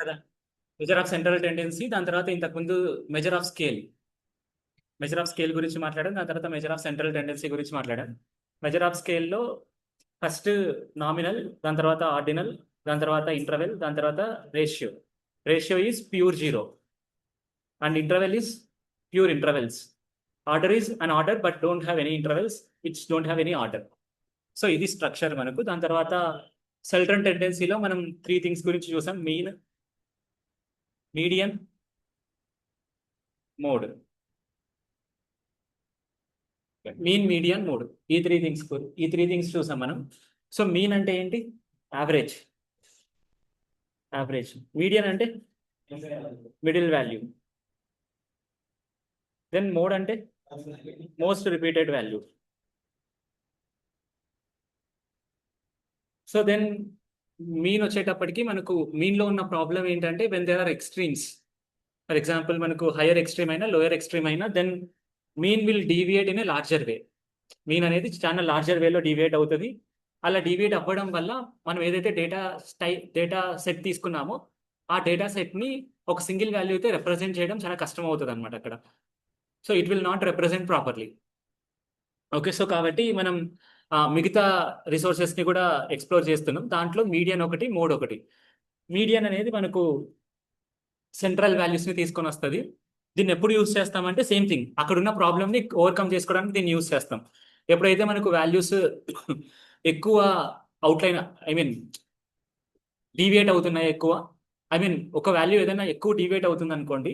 కదా. Measure of central tendency, దాని తర్వాత ఇంతకుముందు measure of scale. Measure of scale గురించి మాట్లాడాం, దాని తర్వాత మెజర్ ఆఫ్ సెంట్రల్ టెండెన్సీ గురించి మాట్లాడాం. మెజర్ ఆఫ్ స్కేల్లో ఫస్ట్ నామినల్, దాని తర్వాత ఆర్డినల్, దాని తర్వాత ఇంటర్వెల్, దాని తర్వాత ratio. Ratio is pure zero and interval is pure intervals. Order is an order but don't have any intervals which don't have any order. So ఇది structure మనకు. దాని తర్వాత సెల్ట్రన్ టెండెన్సీలో మనం త్రీ థింగ్స్ గురించి చూసాం: mean, median, mode. Mean, median, mode, ఈ three things చూసాం మనం. సో మీన్ అంటే ఏంటి? యావరేజ్. యావరేజ్. మీడియన్ అంటే మిడిల్ వాల్యూ. దెన్ మోడ్ అంటే most repeated value. So then mean వచ్చేటప్పటికి మనకు మీన్లో ఉన్న ప్రాబ్లం ఏంటంటే when there are extremes. For example మనకు హైయర్ ఎక్స్ట్రీమ్ అయినా లోయర్ ఎక్స్ట్రీమ్ అయినా then mean will deviate in a larger way. Mean అనేది చాలా లార్జర్ వేలో డీవియేట్ అవుతుంది. అలా డీవియేట్ అవ్వడం వల్ల మనం ఏదైతే డేటా సెట్ తీసుకున్నామో ఆ డేటా సెట్ని ఒక సింగిల్ వాల్యూ అయితే రిప్రజెంట్ చేయడం చాలా కష్టం అవుతుంది అనమాట అక్కడ. So it will not represent properly. Okay, so కాబట్టి మనం మిగతా రిసోర్సెస్ని కూడా ఎక్స్ప్లోర్ చేస్తున్నాం. దాంట్లో మీడియన్ ఒకటి, మోడ్ ఒకటి. మీడియన్ అనేది మనకు సెంట్రల్ వాల్యూస్ని తీసుకొని వస్తుంది. దీన్ని ఎప్పుడు యూస్ చేస్తామంటే సేమ్ థింగ్, అక్కడ ఉన్న ప్రాబ్లమ్ని ఓవర్కమ్ చేసుకోవడానికి దీన్ని యూస్ చేస్తాం. ఎప్పుడైతే మనకు వాల్యూస్ ఎక్కువ అవుట్లైన్, ఐ మీన్ డీవియేట్ అవుతున్నాయి ఎక్కువ, ఐ మీన్ ఒక వాల్యూ ఏదైనా ఎక్కువ డీవియేట్ అవుతుంది అనుకోండి,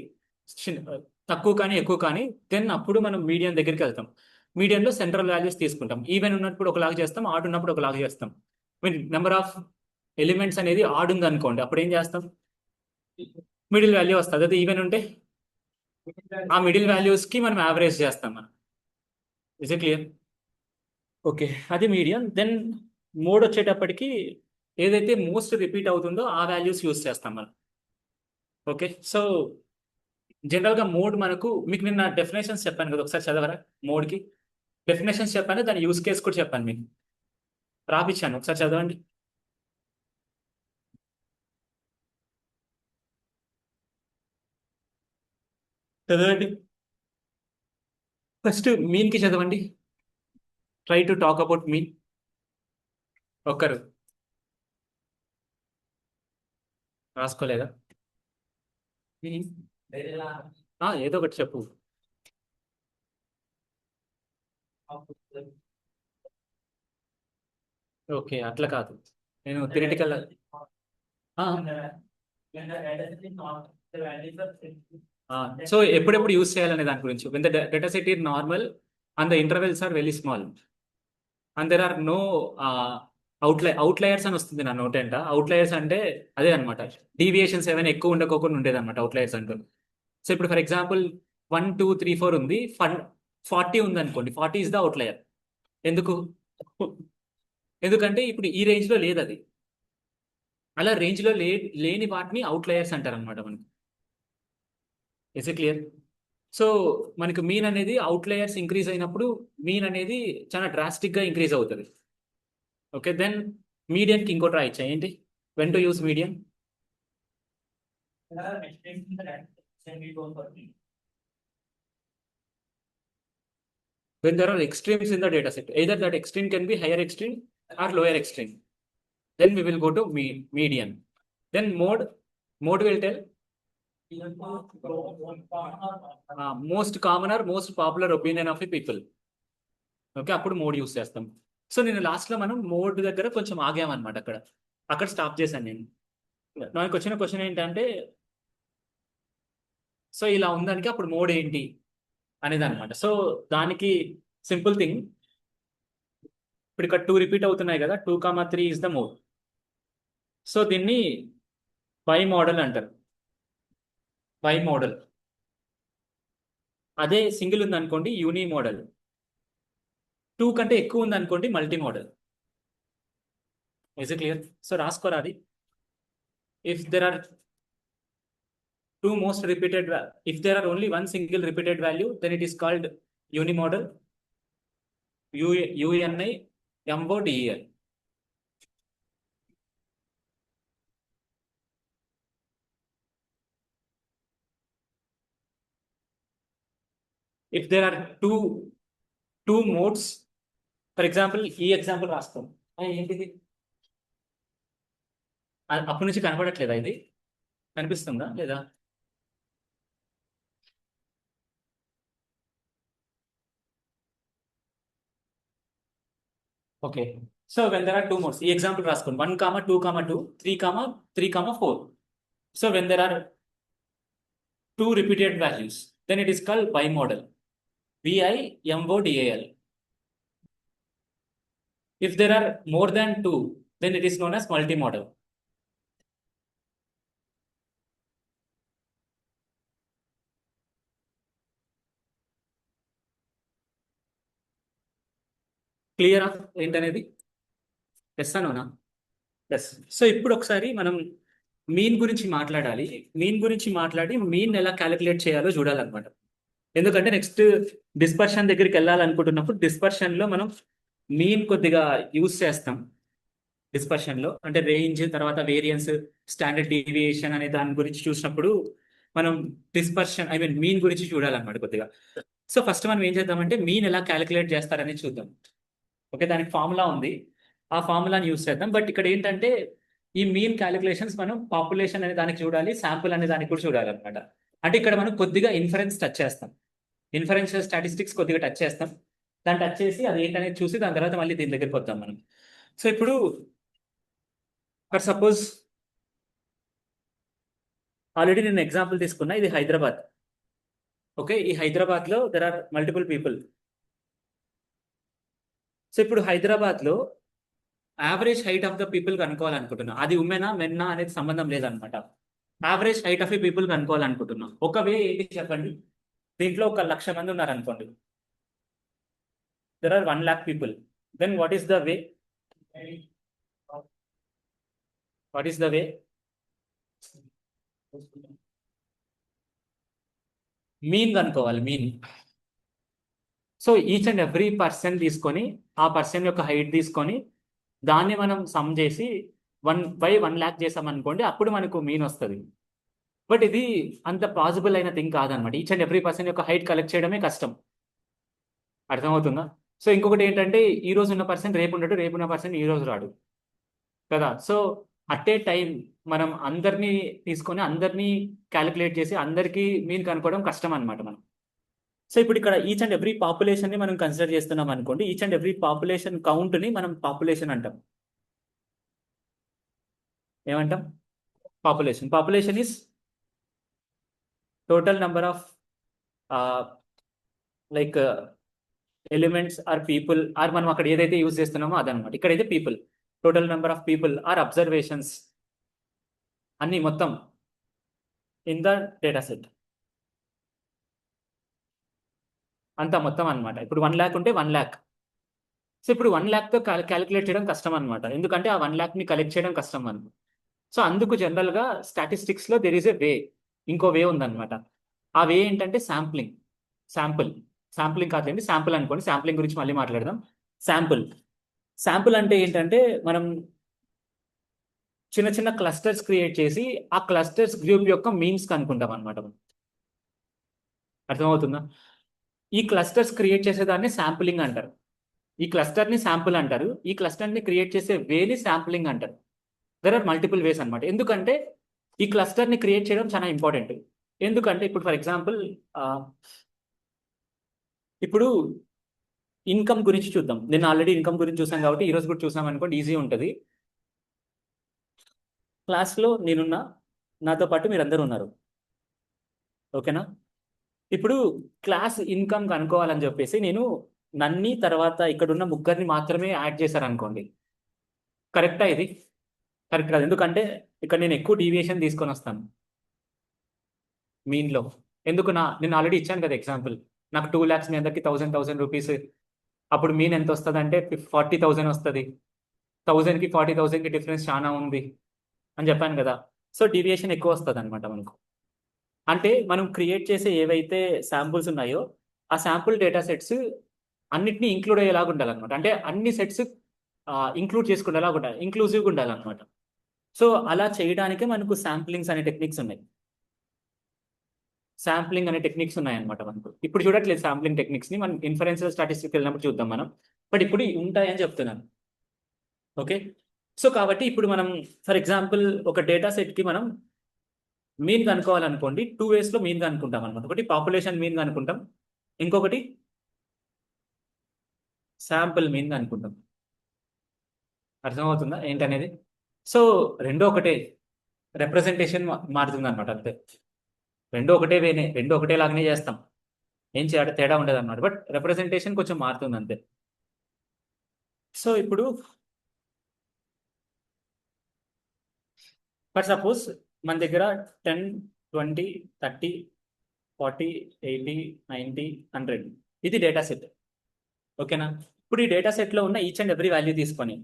తక్కువ కానీ ఎక్కువ కానీ, దెన్ అప్పుడు మనం మీడియన్ దగ్గరికి వెళ్తాం. మీడియన్లో సెంట్రల్ వాల్యూస్ తీసుకుంటాం. ఈవెన్ ఉన్నప్పుడు ఒకలాగా చేస్తాం, ఆడ్ ఉన్నప్పుడు ఒకలాగా చేస్తాం. మీన్ నెంబర్ ఆఫ్ ఎలిమెంట్స్ అనేది ఆడ్ ఉంది అనుకోండి, అప్పుడు ఏం చేస్తాం? మిడిల్ వాల్యూ వస్తుంది. అది ఈవెన్ ఉంటే ఆ మిడిల్ వాల్యూస్కి మనం యావరేజ్ చేస్తాం మనం. Is it clear? ఓకే, అది మీడియం. దెన్ మోడ్ వచ్చేటప్పటికి ఏదైతే మోస్ట్ రిపీట్ అవుతుందో ఆ వాల్యూస్ యూస్ చేస్తాం మనం. ఓకే, సో జనరల్గా మోడ్ మనకు, మీకు నిన్న డెఫినేషన్స్ చెప్పాను కదా, ఒకసారి చదవరా? మోడ్కి డెఫినేషన్స్ చెప్పాను, దాని యూస్ కేస్ కూడా చెప్పాను మీకు, రాపిచ్చాను, ఒకసారి చదవండి. చదవండి. ఫస్ట్ మీన్కి చదవండి. Try to talk about mean. ఒక్కరు రాసుకోలేదా? మీన్ ఏదో ఒకటి చెప్పు. ఓకే, అట్లా కాదు, నేను థియరిటికల్. సో ఎప్పుడెప్పుడు యూస్ చేయాలనే దాని గురించి, when the data set are normal and the intervals are very small and there are no outliers అని వస్తుంది నా నోట్ ఎంట. అవుట్లయర్స్ అంటే అదే అనమాట, డీవియేషన్స్ ఏమైనా ఎక్కువ ఉండకోకుండా ఉండేది అనమాట అవుట్లయర్స్ అంటూ. సో ఇప్పుడు ఫర్ ఎగ్జాంపుల్ 1 2 3 4 ఉంది, 40 ఉంది అనుకోండి, 40 ఇస్ ద అవుట్లయర్. ఎందుకు? ఎందుకంటే ఇప్పుడు ఈ రేంజ్ లో లేదు అది. అలా రేంజ్ లో లేని వాటిని అవుట్లయర్స్ అంటారు అనమాట మనకి. Is it clear? సో మనకు మీన్ అనేది అవుట్లయర్స్ ఇంక్రీజ్ అయినప్పుడు మీన్ అనేది చాలా డ్రాస్టిక్ గా ఇంక్రీజ్ అవుతుంది. ఓకే, దెన్ మీడియన్ కి ఇంకోటి రాయొచ్చా ఏంటి? When to use median? when there are extremes in the data set, either that extreme can be higher extreme or lower extreme, then we will go to median. Then mode will tell most common or most popular opinion of the people. Okay, అప్పుడు mode use చేస్తాం. So నేను last లో మనం mode దగ్గర కొంచెం ఆగామన్నమాట, అక్కడ అక్కడ stop చేశాను నేను. నాకు వచ్చిన క్వశ్చన్ ఏంటంటే, సో ఇలా ఉందానికి అప్పుడు మోడ్ ఏంటి అనేది అనమాట. సో దానికి సింపుల్ థింగ్, ఇప్పుడు ఇక్కడ 2 రిపీట్ అవుతున్నాయి కదా, 2 3 ఇస్ ద మోడ్. సో దీన్ని బై మోడల్ అంటారు. Bimodal. అదే సింగిల్ ఉంది అనుకోండి, యూని మోడల్. 2 కంటే ఎక్కువ ఉంది అనుకోండి, multimodal. Is it clear? So రాసుకోరా అది. If there are two most repeated if there are only one single repeated value, then it is called unimodal. UNIMODEL. If there are two modes, for example ఈ example రాస్తాం. ఏంటిది అప్పటి నుంచి కనపడట్లేదా? ఇది కనిపిస్తుందా లేదా? Okay. So when there are two modes, ఈ ఎగ్జాంపుల్ రాసుకోండి. 1, 2, 2, 3, 3, 4. So when there are two repeated values, then it is called bimodal. BIMODAL. If there are more than two, then it is known as multimodal. క్లియరా ఏంటనేది? Yes అనోనా? Yes. So ఇప్పుడు ఒకసారి మనం mean గురించి మాట్లాడాలి. మీన్ గురించి మాట్లాడి మీన్ ఎలా క్యాలిక్యులేట్ చేయాలో చూడాలన్నమాట. ఎందుకంటే నెక్స్ట్ డిస్పర్షన్ దగ్గరికి వెళ్ళాలనుకుంటున్నప్పుడు డిస్పర్షన్ లో మనం మీన్ కొద్దిగా యూజ్ చేస్తాం. డిస్పర్షన్ లో అంటే రేంజ్, తర్వాత వేరియన్స్, స్టాండర్డ్ డీవియేషన్ అనే దాని గురించి చూసినప్పుడు మనం డిస్పర్షన్ మీన్ గురించి చూడాలన్నమాట కొద్దిగా. సో ఫస్ట్ మనం ఏం చేద్దామంటే మీన్ ఎలా క్యాలిక్యులేట్ చేస్తారని చూద్దాం. ఓకే, దానికి ఫార్ములా ఉంది, ఆ ఫార్ములాని యూస్ చేద్దాం. బట్ ఇక్కడ ఏంటంటే ఈ మీన్ క్యాలిక్యులేషన్స్ మనం పాపులేషన్ అనే దానికి చూడాలి, శాంపుల్ అనే దానికి కూడా చూడాలి అనమాట. అంటే ఇక్కడ మనం కొద్దిగా ఇన్ఫరెన్స్ టచ్ చేస్తాం, ఇన్ఫరెన్షియల్ స్టాటిస్టిక్స్ కొద్దిగా టచ్ చేస్తాం. దాన్ని టచ్ చేసి అది ఏంటనేది చూసి దాని తర్వాత మళ్ళీ దీని దగ్గరికి వద్దాం మనం. సో ఇప్పుడు ఫర్ సపోజ్ ఆల్రెడీ నేను ఎగ్జాంపుల్ తీసుకున్నా, ఇది హైదరాబాద్. ఓకే, ఈ హైదరాబాద్ లో there are multiple people. So ఇప్పుడు హైదరాబాద్ లో average height of the people కనుక్కోవాలనుకుంటున్నా. అది ఉమెనా మెన్నా అనేది సంబంధం లేదనమాట. Average height of the people కనుక్కోవాలనుకుంటున్నా. ఒక వే ఏంటి చెప్పండి? దీంట్లో 1,00,000 మంది ఉన్నారు అనుకోండి. There are 1,00,000 people. Then what is the way? What is the way? Mean కనుక్కోవాలి, mean. So each and every person తీసుకొని, ఆ పర్సన్ యొక్క హైట్ తీసుకొని దాన్ని మనం సమ్ చేసి 1/1,00,000 చేసాం అనుకోండి, అప్పుడు మనకు మీన్ వస్తుంది. బట్ ఇది అంత పాసిబుల్ అయిన థింగ్ కాదనమాట. ఈచ్ అండ్ ఎవ్రీ పర్సన్ యొక్క హైట్ కలెక్ట్ చేయడమే కష్టం. అర్థమవుతుందా? సో ఇంకొకటి ఏంటంటే ఈ రోజు ఉన్న పర్సన్ రేపు ఉండడు, రేపు ఉన్న పర్సన్ ఈ రోజు రాడు కదా. సో అట్ ఏ టైం మనం అందరినీ తీసుకొని అందరినీ క్యాలిక్యులేట్ చేసి అందరికీ మీన్ కనుక్కోవడం కష్టం అనమాట మనం. సో ఇప్పుడు ఇక్కడ ఈచ్ అండ్ ఎవ్రీ పాపులేషన్ ని మనం కన్సిడర్ చేస్తున్నాం అనుకోండి. Each and every population count ని మనం పాపులేషన్ అంటాం. ఏమంటాం? Population. Population is total number of like elements or people, or మనం అక్కడ ఏదైతే యూజ్ చేస్తున్నామో అదనమాట. ఇక్కడైతే people, total number of people or observations అన్ని మొత్తం ఇన్ ద డేటా సెట్ అంతా మొత్తం అనమాట. ఇప్పుడు 1,00,000 ఉంటే 1,00,000. సో ఇప్పుడు 1,00,000 తో క్యాలిక్యులేట్ చేయడం కష్టం అనమాట, ఎందుకంటే ఆ 1,00,000 ని కలెక్ట్ చేయడం కష్టం అనమాట. సో అందుకు జనరల్ గా స్టాటిస్టిక్స్ లో దెర్ ఈస్ ఏ వే, ఇంకో వే ఉందన్నమాట. ఆ వే ఏంటంటే శాంప్లింగ్. శాంప్లింగ్ కాదండి, శాంపుల్ అనుకోండి. శాంప్లింగ్ గురించి మళ్ళీ మాట్లాడదాం. శాంపుల్ అంటే ఏంటంటే మనం చిన్న చిన్న క్లస్టర్స్ క్రియేట్ చేసి ఆ క్లస్టర్స్ గ్రూప్ యొక్క మీన్స్ కనుక్కుంటాం అనమాట. అర్థమవుతుందా? ఈ క్లస్టర్స్ క్రియేట్ చేసేదాన్ని శాంపులింగ్ అంటారు. ఈ క్లస్టర్ ని శాంపుల్ అంటారు. ఈ క్లస్టర్ ని క్రియేట్ చేసే వేని శాంప్లింగ్ అంటారు. దెర్ ఆర్ మల్టిపుల్ వేస్ అనమాట. ఎందుకంటే ఈ క్లస్టర్ ని క్రియేట్ చేయడం చాలా ఇంపార్టెంట్. ఎందుకంటే ఇప్పుడు ఫర్ ఎగ్జాంపుల్ ఇప్పుడు ఇన్కమ్ గురించి చూద్దాం. నేను ఆల్రెడీ ఇన్కమ్ గురించి చూసాం కాబట్టి ఈ రోజు కూడా చూసాం అనుకోండి, ఈజీ ఉంటుంది. క్లాస్లో నేనున్నా, నాతో పాటు మీరందరూ ఉన్నారు. ఓకేనా? ఇప్పుడు క్లాస్ ఇన్కమ్ కనుక్కోవాలని చెప్పేసి నేను నన్ని తర్వాత ఇక్కడున్న ముగ్గురిని మాత్రమే యాడ్ చేశారు అనుకోండి. కరెక్టా? ఇది కరెక్ట్ కాదు. ఎందుకంటే ఇక్కడ నేను ఎక్కువ డీవియేషన్ తీసుకొని వస్తాను మీన్లో. ఎందుకు? నేను ఆల్రెడీ ఇచ్చాను కదా ఎగ్జాంపుల్. నాకు 2,00,000 మీ అందరికి 1,000 రూపీస్, అప్పుడు మీన్ ఎంత వస్తుంది అంటే 40,000 వస్తుంది. 1,000కి 40,000కి డిఫరెన్స్ చాలా ఉంది అని చెప్పాను కదా. సో డీవియేషన్ ఎక్కువ వస్తుంది అనమాట మనకు. అంటే మనం క్రియేట్ చేసే ఏవైతే శాంపుల్స్ ఉన్నాయో ఆ శాంపుల్ డేటా సెట్స్ అన్నిటినీ ఇంక్లూడ్ అయ్యేలాగా ఉండాలన్నమాట. అంటే అన్ని సెట్స్ ఇంక్లూడ్ చేసుకునేలాగా ఉండాలి, ఇంక్లూజివ్గా ఉండాలన్నమాట. సో అలా చేయడానికి మనకు శాంప్లింగ్స్ అనే టెక్నిక్స్ ఉన్నాయి. శాంప్లింగ్ అనే టెక్నిక్స్ ఉన్నాయన్నమాట మనకు. ఇప్పుడు చూడట్లేదు శాంప్లింగ్ టెక్నిక్స్ ని, మనం ఇన్ఫరెన్షియల్ స్టాటిస్టిక్స్ వెళ్ళినప్పుడు చూద్దాం మనం. బట్ ఇప్పుడు ఉంటాయని చెప్తున్నాను. ఓకే. సో కాబట్టి ఇప్పుడు మనం ఫర్ ఎగ్జాంపుల్ ఒక డేటా సెట్ కి మనం మీన్ కనుక్కోవాలనుకోండి, 2 ways లో మీన్ కనుక్కుంటాం అనమాట. ఒకటి పాపులేషన్ మీన్ కనుక్కుంటాం, ఇంకొకటి శాంపుల్ మీన్ కనుక్కుంటాం. అర్థమవుతుందా ఏంటనేది? సో రెండో ఒకటే, రిప్రజెంటేషన్ మారుతుంది అనమాట అంతే. రెండో ఒకటే వేనే, రెండో ఒకటే లాగానే చేస్తాం, ఏం తేడా ఉండదు అనమాట. బట్ రిప్రజెంటేషన్ కొంచెం మారుతుంది అంతే. సో ఇప్పుడు ఫర్ సపోజ్ మన దగ్గర 10, 20, 30, 40, 80, 90, 100 ఇది డేటా సెట్. ఓకేనా? ఇప్పుడు ఈ డేటా సెట్లో ఉన్న ఈచ్ అండ్ ఎవ్రీ వాల్యూ తీసుకొని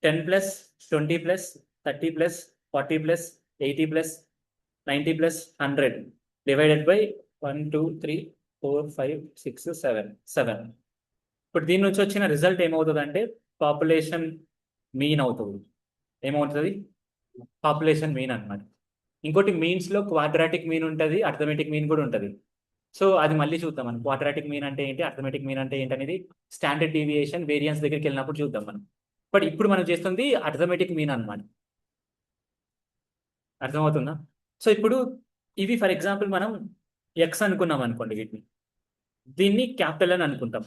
10 plus 20 plus 30 plus 40 plus 80 plus 90 plus 100 divided by 1, 2, 3, 4, 5, 6, 7. ఇప్పుడు దీని నుంచి వచ్చిన రిజల్ట్ ఏమవుతుంది అంటే పాపులేషన్ మీన్ అవుతుంది. ఏమవుతుంది? పాపులేషన్ మీన్ అనమాట. ఇంకోటి మీన్స్లో క్వాడ్రాటిక్ మీన్ ఉంటుంది, అర్థమెటిక్ మీన్ కూడా ఉంటుంది. సో అది మళ్ళీ చూద్దాం మనం. క్వాడ్రాటిక్ మీన్ అంటే ఏంటి, అర్థమెటిక్ మీన్ అంటే ఏంటి అనేది స్టాండర్డ్ డీవియేషన్ వేరియన్స్ దగ్గరికి వెళ్ళినప్పుడు చూద్దాం మనం. బట్ ఇప్పుడు మనం చేస్తుంది అర్థమెటిక్ మీన్ అనమాట. అర్థమవుతుందా? సో ఇప్పుడు ఇవి ఫర్ ఎగ్జాంపుల్ మనం ఎక్స్ అనుకున్నాం అనుకోండి, వీటిని దీన్ని క్యాపిటల్ అని అనుకుంటాం.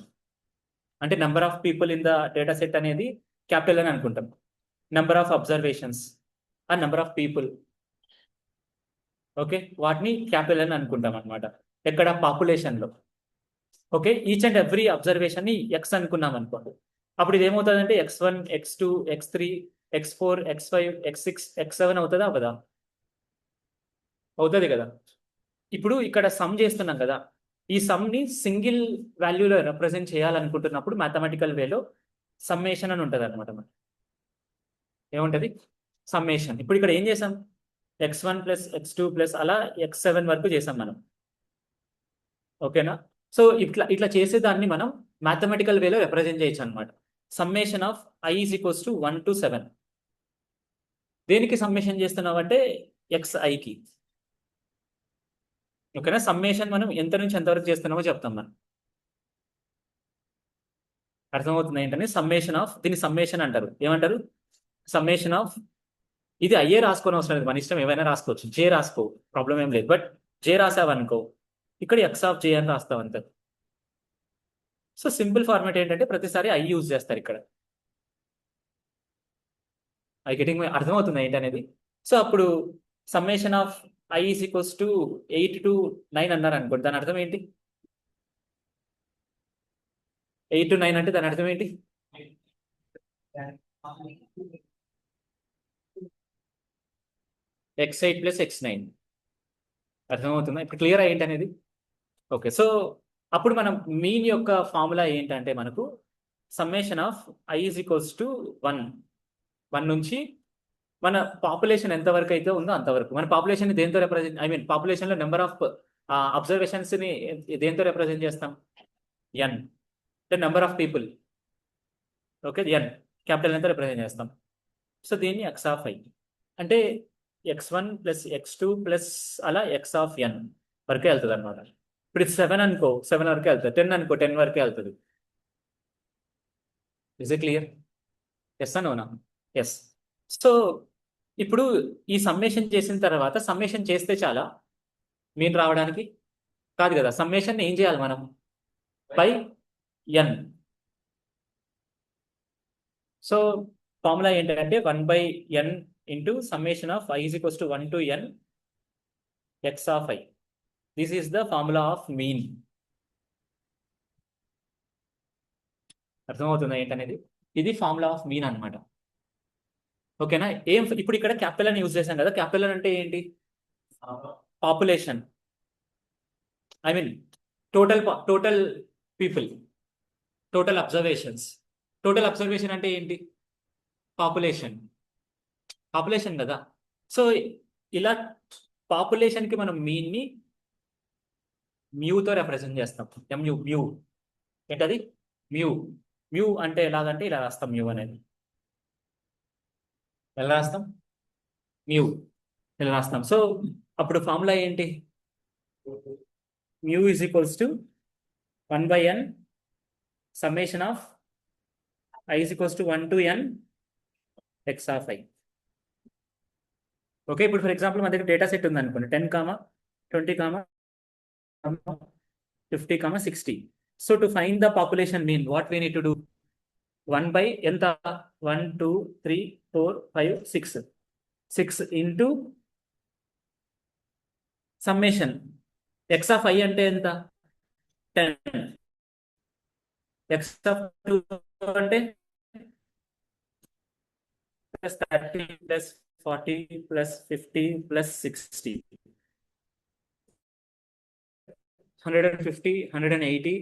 అంటే number of people in the data set అనేది క్యాపిటల్ అని అనుకుంటాం. నెంబర్ ఆఫ్ అబ్జర్వేషన్స్ ఆ నెంబర్ ఆఫ్ పీపుల్, ఓకే, వాటిని క్యాపిటల్ అని అనుకుంటాం అనమాట. ఎక్కడ? పాపులేషన్లో. Okay, each and every observation ని ఎక్స్ అనుకున్నాం అనుకోండి. అప్పుడు ఇది ఏమవుతుందంటే x1, x2, x3, x4, x5, x6, x7 అవుతుందా అవదా? అవుతుంది కదా. ఇప్పుడు ఇక్కడ సమ్ చేస్తున్నాం కదా, ఈ సమ్ ని సింగిల్ వాల్యూలో రిప్రజెంట్ చేయాలనుకుంటున్నప్పుడు మ్యాథమెటికల్ వేలో సమ్మేషన్ అని ఉంటుంది అనమాట. ఏముంటది? సమ్మేషన్. ఇప్పుడు ఇక్కడ ఏం చేసాం? x1 ప్లస్ x2 ప్లస్ అలా x7 వరకు చేసాం మనం. ఓకేనా? సో ఇట్లా ఇట్లా చేసేదాన్ని మనం మ్యాథమెటికల్ వేలో రిప్రజెంట్ చేయొచ్చు అనమాట. Summation of i is equals to 1 to 7. దేనికి సమ్మేషన్ చేస్తున్నాం అంటే xi కి. ఓకేనా? సమ్మేషన్ మనం ఎంత నుంచి ఎంతవరకు చేస్తున్నామో చెప్తాం మనం. అర్థమవుతుంది ఏంటని? సమ్మేషన్ ఆఫ్, దీన్ని సమ్మేషన్ అంటారు. ఏమంటారు? Summation of. ఇది అయ్యే రాసుకోని అవసరం లేదు, మన ఇష్టం ఏమైనా రాసుకోవచ్చు. జే రాసుకో, ప్రాబ్లం ఏం లేదు. బట్ జే రాసావనుకో ఇక్కడ ఎక్స్ ఆఫ్ జే అని రాస్తావు అంతే. సో సింపుల్ ఫార్మాట్ ఏంటంటే ప్రతిసారి ఐ యూజ్ చేస్తారు ఇక్కడ. ఐ గెటింగ్ అర్థమవుతుంది ఏంటనేది? సో అప్పుడు summation of I is equals to 8 to 9 అన్నారు అనుకోండి, దాని అర్థం ఏంటి? 8 to 9 అంటే దాని అర్థం ఏంటి? x8 plus x9. అర్థమవుతుందా ఇప్పుడు క్లియర్ ఏంటి అనేది? ఓకే. సో అప్పుడు మనం మీన్ యొక్క ఫార్ములా ఏంటంటే మనకు summation of I is equals to 1 నుంచి మన పాపులేషన్ ఎంతవరకు అయితే ఉందో అంతవరకు. మన పాపులేషన్ దేంతో రిప్రజెంట్, ఐ మీన్ పాపులేషన్లో నెంబర్ ఆఫ్ అబ్జర్వేషన్స్ని దేంతో రిప్రజెంట్ చేస్తాం? ఎన్, అంటే number of people. Okay, N capital ఎంత రిప్రజెంట్ చేస్తాం. సో దీన్ని ఎక్స్ ఆఫ్ ఐ అంటే x1 ప్లస్ x2 ప్లస్ అలా ఎక్స్ ఆఫ్ ఎన్ వరకే వెళ్తుంది అనమాట. ఇప్పుడు 7 అనుకో 7 వరకే వెళ్తుంది, 10 అనుకో 10 వరకే వెళ్తుంది. Is it clear? ఎస్ అనోనా? ఎస్. సో ఇప్పుడు ఈ సమ్మేషన్ చేసిన తర్వాత, సమ్మేషన్ చేస్తే చాలా మీన్ రావడానికి? కాదు కదా. సమ్మేషన్ ఏం చేయాలి మనం? By N. సో ఫార్ములా ఏంటంటే 1/n into summation of I is equals to 1 to n X of I. This is the formula of mean. అర్థమవుతుందా ఏంటనేది? ఇది ఫార్ములా ఆఫ్ మీన్ అనమాట. ఓకేనా? ఇప్పుడు ఇక్కడ క్యాపిటల్ అని యూజ్ చేశాం కదా. క్యాపిటల్ అంటే ఏంటి? Population, I mean total people, total observations. Total observation అంటే ఏంటి? పాపులేషన్. పాపులేషన్ కదా. సో ఇలా పాపులేషన్కి మనం మీన్ని మ్యూతో రిప్రజెంట్ చేస్తాం. మ్యూ ఏంటది? మ్యూ. మ్యూ అంటే ఎలాగంటే ఇలా రాస్తాం మ్యూ అనేది. ఎలా రాస్తాం? మ్యూ ఇలా రాస్తాం. సో అప్పుడు ఫార్ములా ఏంటి? mu is equals to 1 by n summation of I is equals to 1 to n x of I. Okay, ఇప్పుడు ఫర్ ఎగ్జాంపుల్ మన దగ్గర డేటా సెట్ ఉంది అనుకోండి, 10, 20, 50, 60. So to find the population mean what we need to do 1 by ఎంత 1, 2, 3, 4, 5, 6 into summation X of I అంటే ఎంత 10, X of 2 అంటే plus 30 plus 40 plus 50 plus 60, 150, 180,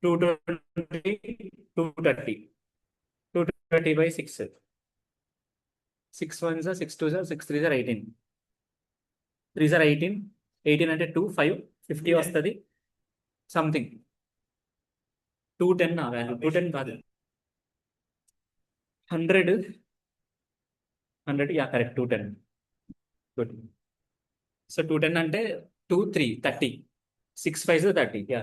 220, 230, 230 by 6. 6 1s are 6 2s are 6 3s are 18. 3s are 18. 18 అంటే 2, 5, 50 వస్తుంది something. 210 నా value 210 కాదు 100, yeah correct 210. Good. So 210 అంటే 2, 3, 30. 6 5s 30, yeah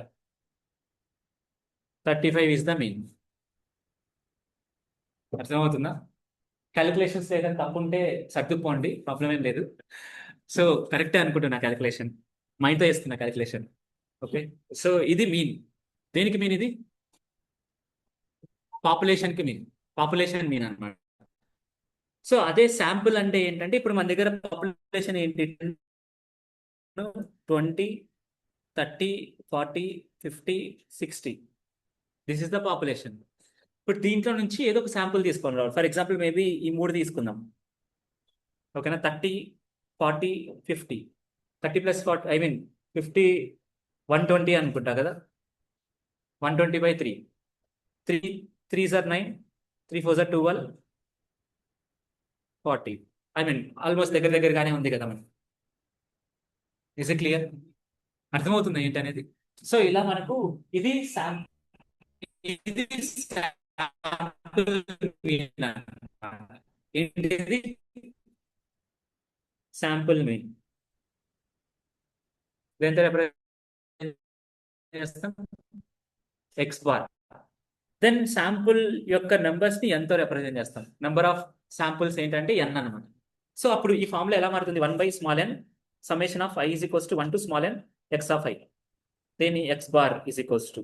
35 is the mean. అర్థమవుతుందా? Calculations ఏదైనా తప్పు ఉంటే సర్దుకుపోండి, ప్రాబ్లం ఏం లేదు. సో కరెక్టే అనుకుంటున్నా క్యాలిక్యులేషన్, మైండ్తో చేస్తున్నా క్యాలిక్యులేషన్. ఓకే, సో ఇది మీన్. దేనికి మీన్? ఇది పాపులేషన్కి మీన్, పాపులేషన్ మీన్ అనమాట. సో అదే శాంపుల్ అంటే ఏంటంటే ఇప్పుడు మన దగ్గర పాపులేషన్ ఏంటి 20, 30, 40, 50, 60. This is the population. ఇప్పుడు దీంట్లో నుంచి ఏదో ఒక శాంపుల్ తీసుకొని రావాలి. ఫర్ ఎగ్జాంపుల్ మేబీ ఈ 3 తీసుకుందాం, ఓకేనా? 30, 40, 50. 30 ప్లస్ 40 ఐ మీన్ 50, 120 అనుకుంటా కదా. 120 by 3. 3s are 9, 3 4s are 12, 40. I mean almost దగ్గరగానే ఉంది కదా మనం. Is it clear? అర్థమవుతుంది ఏంటి అనేది. సో ఇలా మనకు ఇది ఏంటిది శాంపుల్ మీన్. దేంతో రిప్రజెంట్ చేస్తాం? X bar. దెన్ శాంపుల్ యొక్క నెంబర్స్ ని ఎంతో రిప్రజెంట్ చేస్తాం. నెంబర్ ఆఫ్ శాంపుల్స్ ఏంటంటే ఎన్ అనమాట. సో అప్పుడు ఈ ఫార్ములా ఎలా మారుతుంది? 1 by small n summation of I is equals to 1 to small n x of I. దేని X bar is equals to.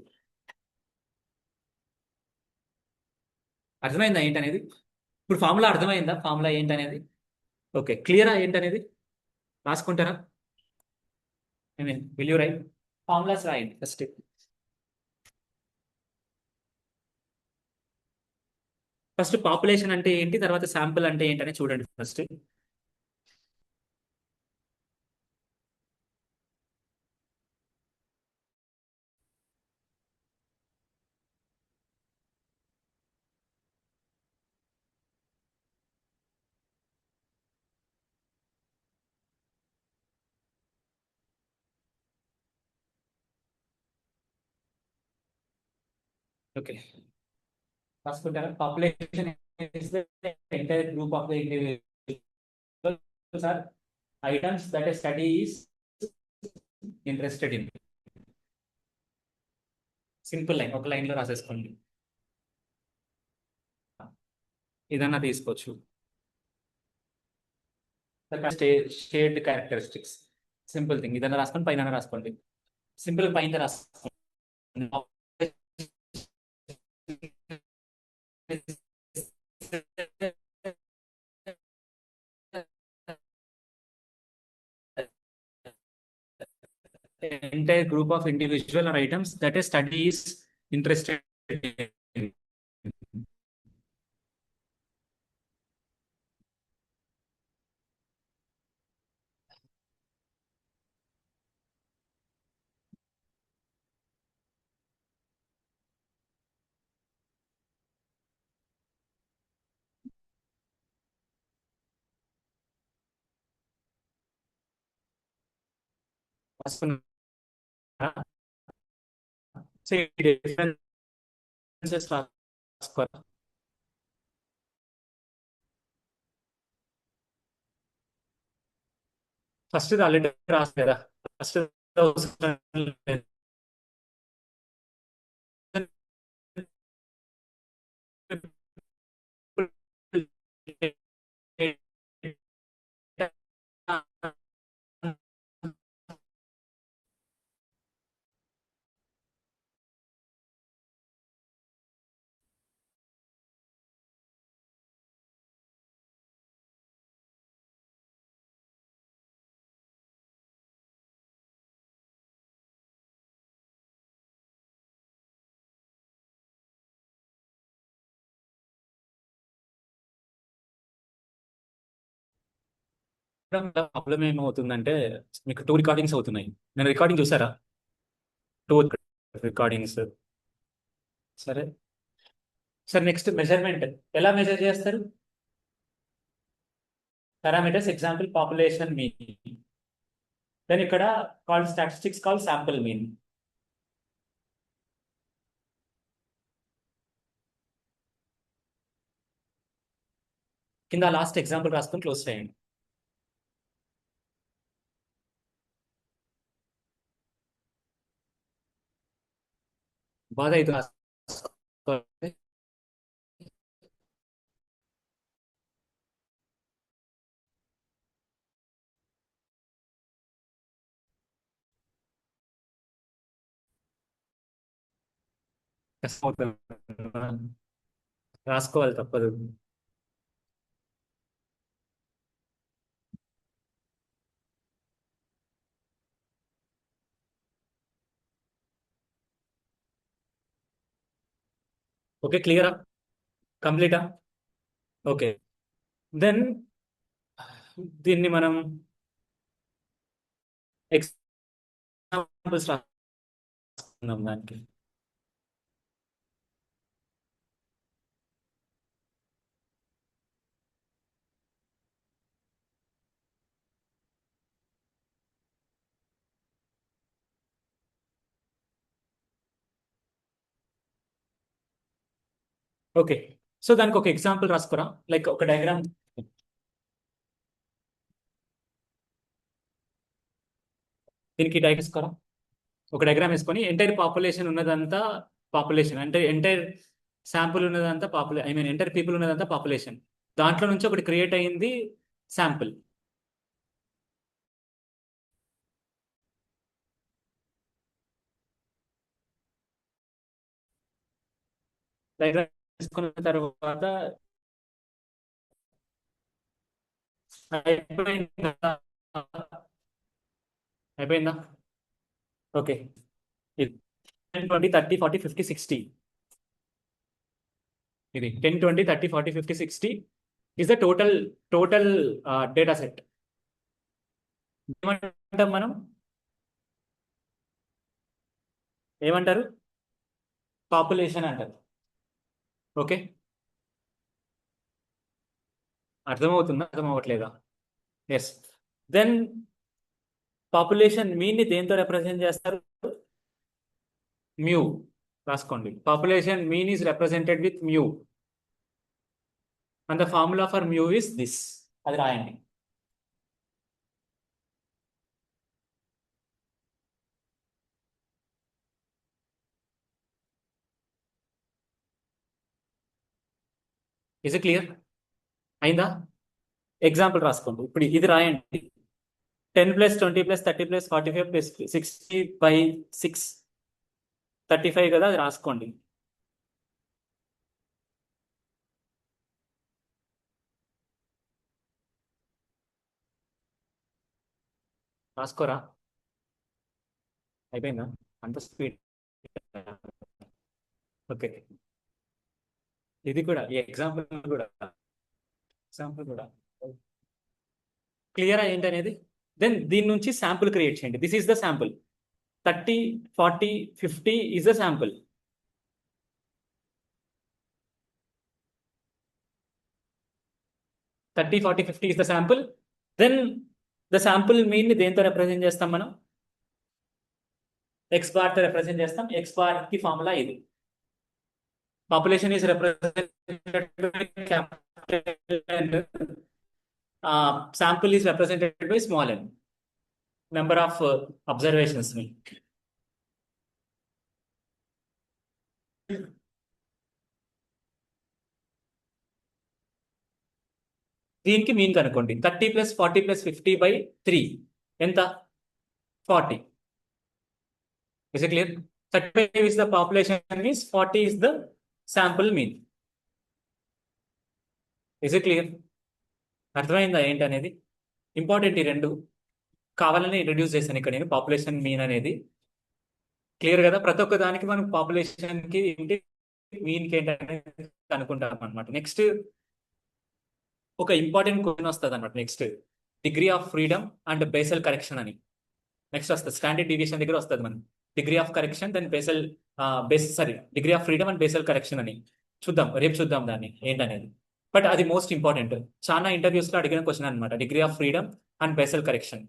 అర్థమైందా ఏంటనేది? ఇప్పుడు ఫార్ములా అర్థమైందా? ఫార్ములా ఏంటనేది ఓకే, క్లియరా ఏంటనేది? రాసుకుంటారా? I mean will you write? Formulas రాయండి ఫస్ట్. ఫస్ట్ పాపులేషన్ అంటే ఏంటి, తర్వాత శాంపుల్ అంటే ఏంటని చూడండి ఫస్ట్. ఓకే, రాసుకుంటారా? Population is the entire group of the individuals are items that a study is interested in. Simple line, ఒక లైన్ లో రాసేసుకోండి. ఏదన్నా తీసుకోవచ్చు. Shared characteristics, simple thing. ఇదన్నా రాసుకోండి, పైన రాసుకోండి. సింపుల్ పైన రాసుకోండి. Entire group of individual or items that a study is interested in. So differences రాసుకోరా. ఫస్ట్ ఆల్రెడీ రాసు కదా. ఫస్ట్ అవసరం లేదు. ప్రాబ్లం ఏమవుతుందంటే మీకు టూ రికార్డింగ్స్ అవుతున్నాయి. నేను రికార్డింగ్ చూసారా? Two recordings. సరే. సరే, నెక్స్ట్ మెజర్మెంట్ ఎలా మెజర్ చేస్తారు? Parameters example population mean. Then ఇక్కడ call statistics call sample mean. కింద లాస్ట్ ఎగ్జాంపుల్ రాసుకొని క్లోజ్ చేయండి. బాధ అయితే కష్టం అవుతుంది. రాసుకోవాలి తప్పదు. ఓకే, క్లియరా? కంప్లీటా? ఓకే. దెన్ దీన్ని మనం ఎగ్జాంపుల్స్ రాసుకుందాం దానికి. ఓకే, సో దానికి ఒక ఎగ్జాంపుల్ రాసుకోరా, లైక్ ఒక డయాగ్రామ్. దీనికి డయాగ్రామ్ వేసుకోరా. ఒక డయాగ్రామ్ వేసుకొని ఎంటైర్ పాపులేషన్ ఉన్నదంతా పాపులేషన్ అంటే ఎంటైర్ శాంపుల్ ఉన్నదంతా ఐ మీన్ ఎంటైర్ పీపుల్ ఉన్నదంతా పాపులేషన్. దాంట్లో నుంచి ఒకటి క్రియేట్ అయింది శాంపుల్. డయాగ్రామ్ తీసుకున్న తర్వాత అయిపోయిందా? అయిపోయిందా? ఓకే. ఇది 10, 20, 30, 40, 50, 60. ఇది 10, 20, 30, 40, 50, 60 is the total data set. ఏమంటాం మనం? ఏమంటారు? పాపులేషన్ అంటారు. ఓకే, అర్థమవుతుందా? అర్థం అవ్వట్లేదా? ఎస్. దెన్ పాపులేషన్ మీన్ ని దేంతో రిప్రజెంట్ చేస్తారు? మ్యూ. రాసుకోండి. Population mean is represented with mu and the formula for mu is this. అది రాయండి. Is clear? అయిందా? ఎగ్జాంపుల్ రాసుకోండి. ఇప్పుడు ఇది రాయండి. 10 + 20 + 30 + 45 + 60/6 35 కదా, అది రాసుకోండి. రాసుకోరా. అయిపోయిందా? అంత స్పీడ్. ఓకే, ఇది కూడా ఈ ఎగ్జాంపుల్ కూడా క్లియర్ ఏంటి అనేది. దెన్ దీని నుంచి శాంపుల్ క్రియేట్ చేయండి. This is the sample. 30, 40, 50 is the sample. Thirty, 40, 50 is the sample. Then the sample mean ని దేంతో రిప్రజెంట్ చేస్తాం మనం? ఎక్స్ బార్ తో రిప్రజెంట్ చేస్తాం. ఎక్స్ బార్ కి ఫార్ములా ఇది. Population is represented by capital N. Sample is represented by small n. Number of observations ని. దీనికి మీన్ కనుక్కోండి. 30 + 40 + 50/3 ఎంత? 40. Is it clear? 35 is the population means 40 is the sample mean. Is it clear? అర్థమైందా ఏంటనేది? Important ఈ రెండు. కావాలని introduce చేశాను ఇక్కడ నేను పాపులేషన్ మీన్ అనేది. క్లియర్ కదా? ప్రతి ఒక్క దానికి మనం పాపులేషన్ కి ఏంటి మీన్ కి ఏంటనేది అనుకుంటాం అనమాట. నెక్స్ట్ ఒక ఇంపార్టెంట్ క్వశ్చన్ వస్తుంది అనమాట. Next degree of freedom and Bessel correction అని నెక్స్ట్ వస్తుంది. స్టాండర్డ్ డీవియేషన్ దగ్గర వస్తుంది మనం. Degree of correction then degree of freedom and Bessel correction అని చూద్దాం, రేపు చూద్దాం దాన్ని ఏంటనేది. బట్ అది మోస్ట్ ఇంపార్టెంట్. చాలా ఇంటర్వ్యూస్ లో అడిగిన క్వశ్చన్ అనమాట, degree of freedom and Bessel correction.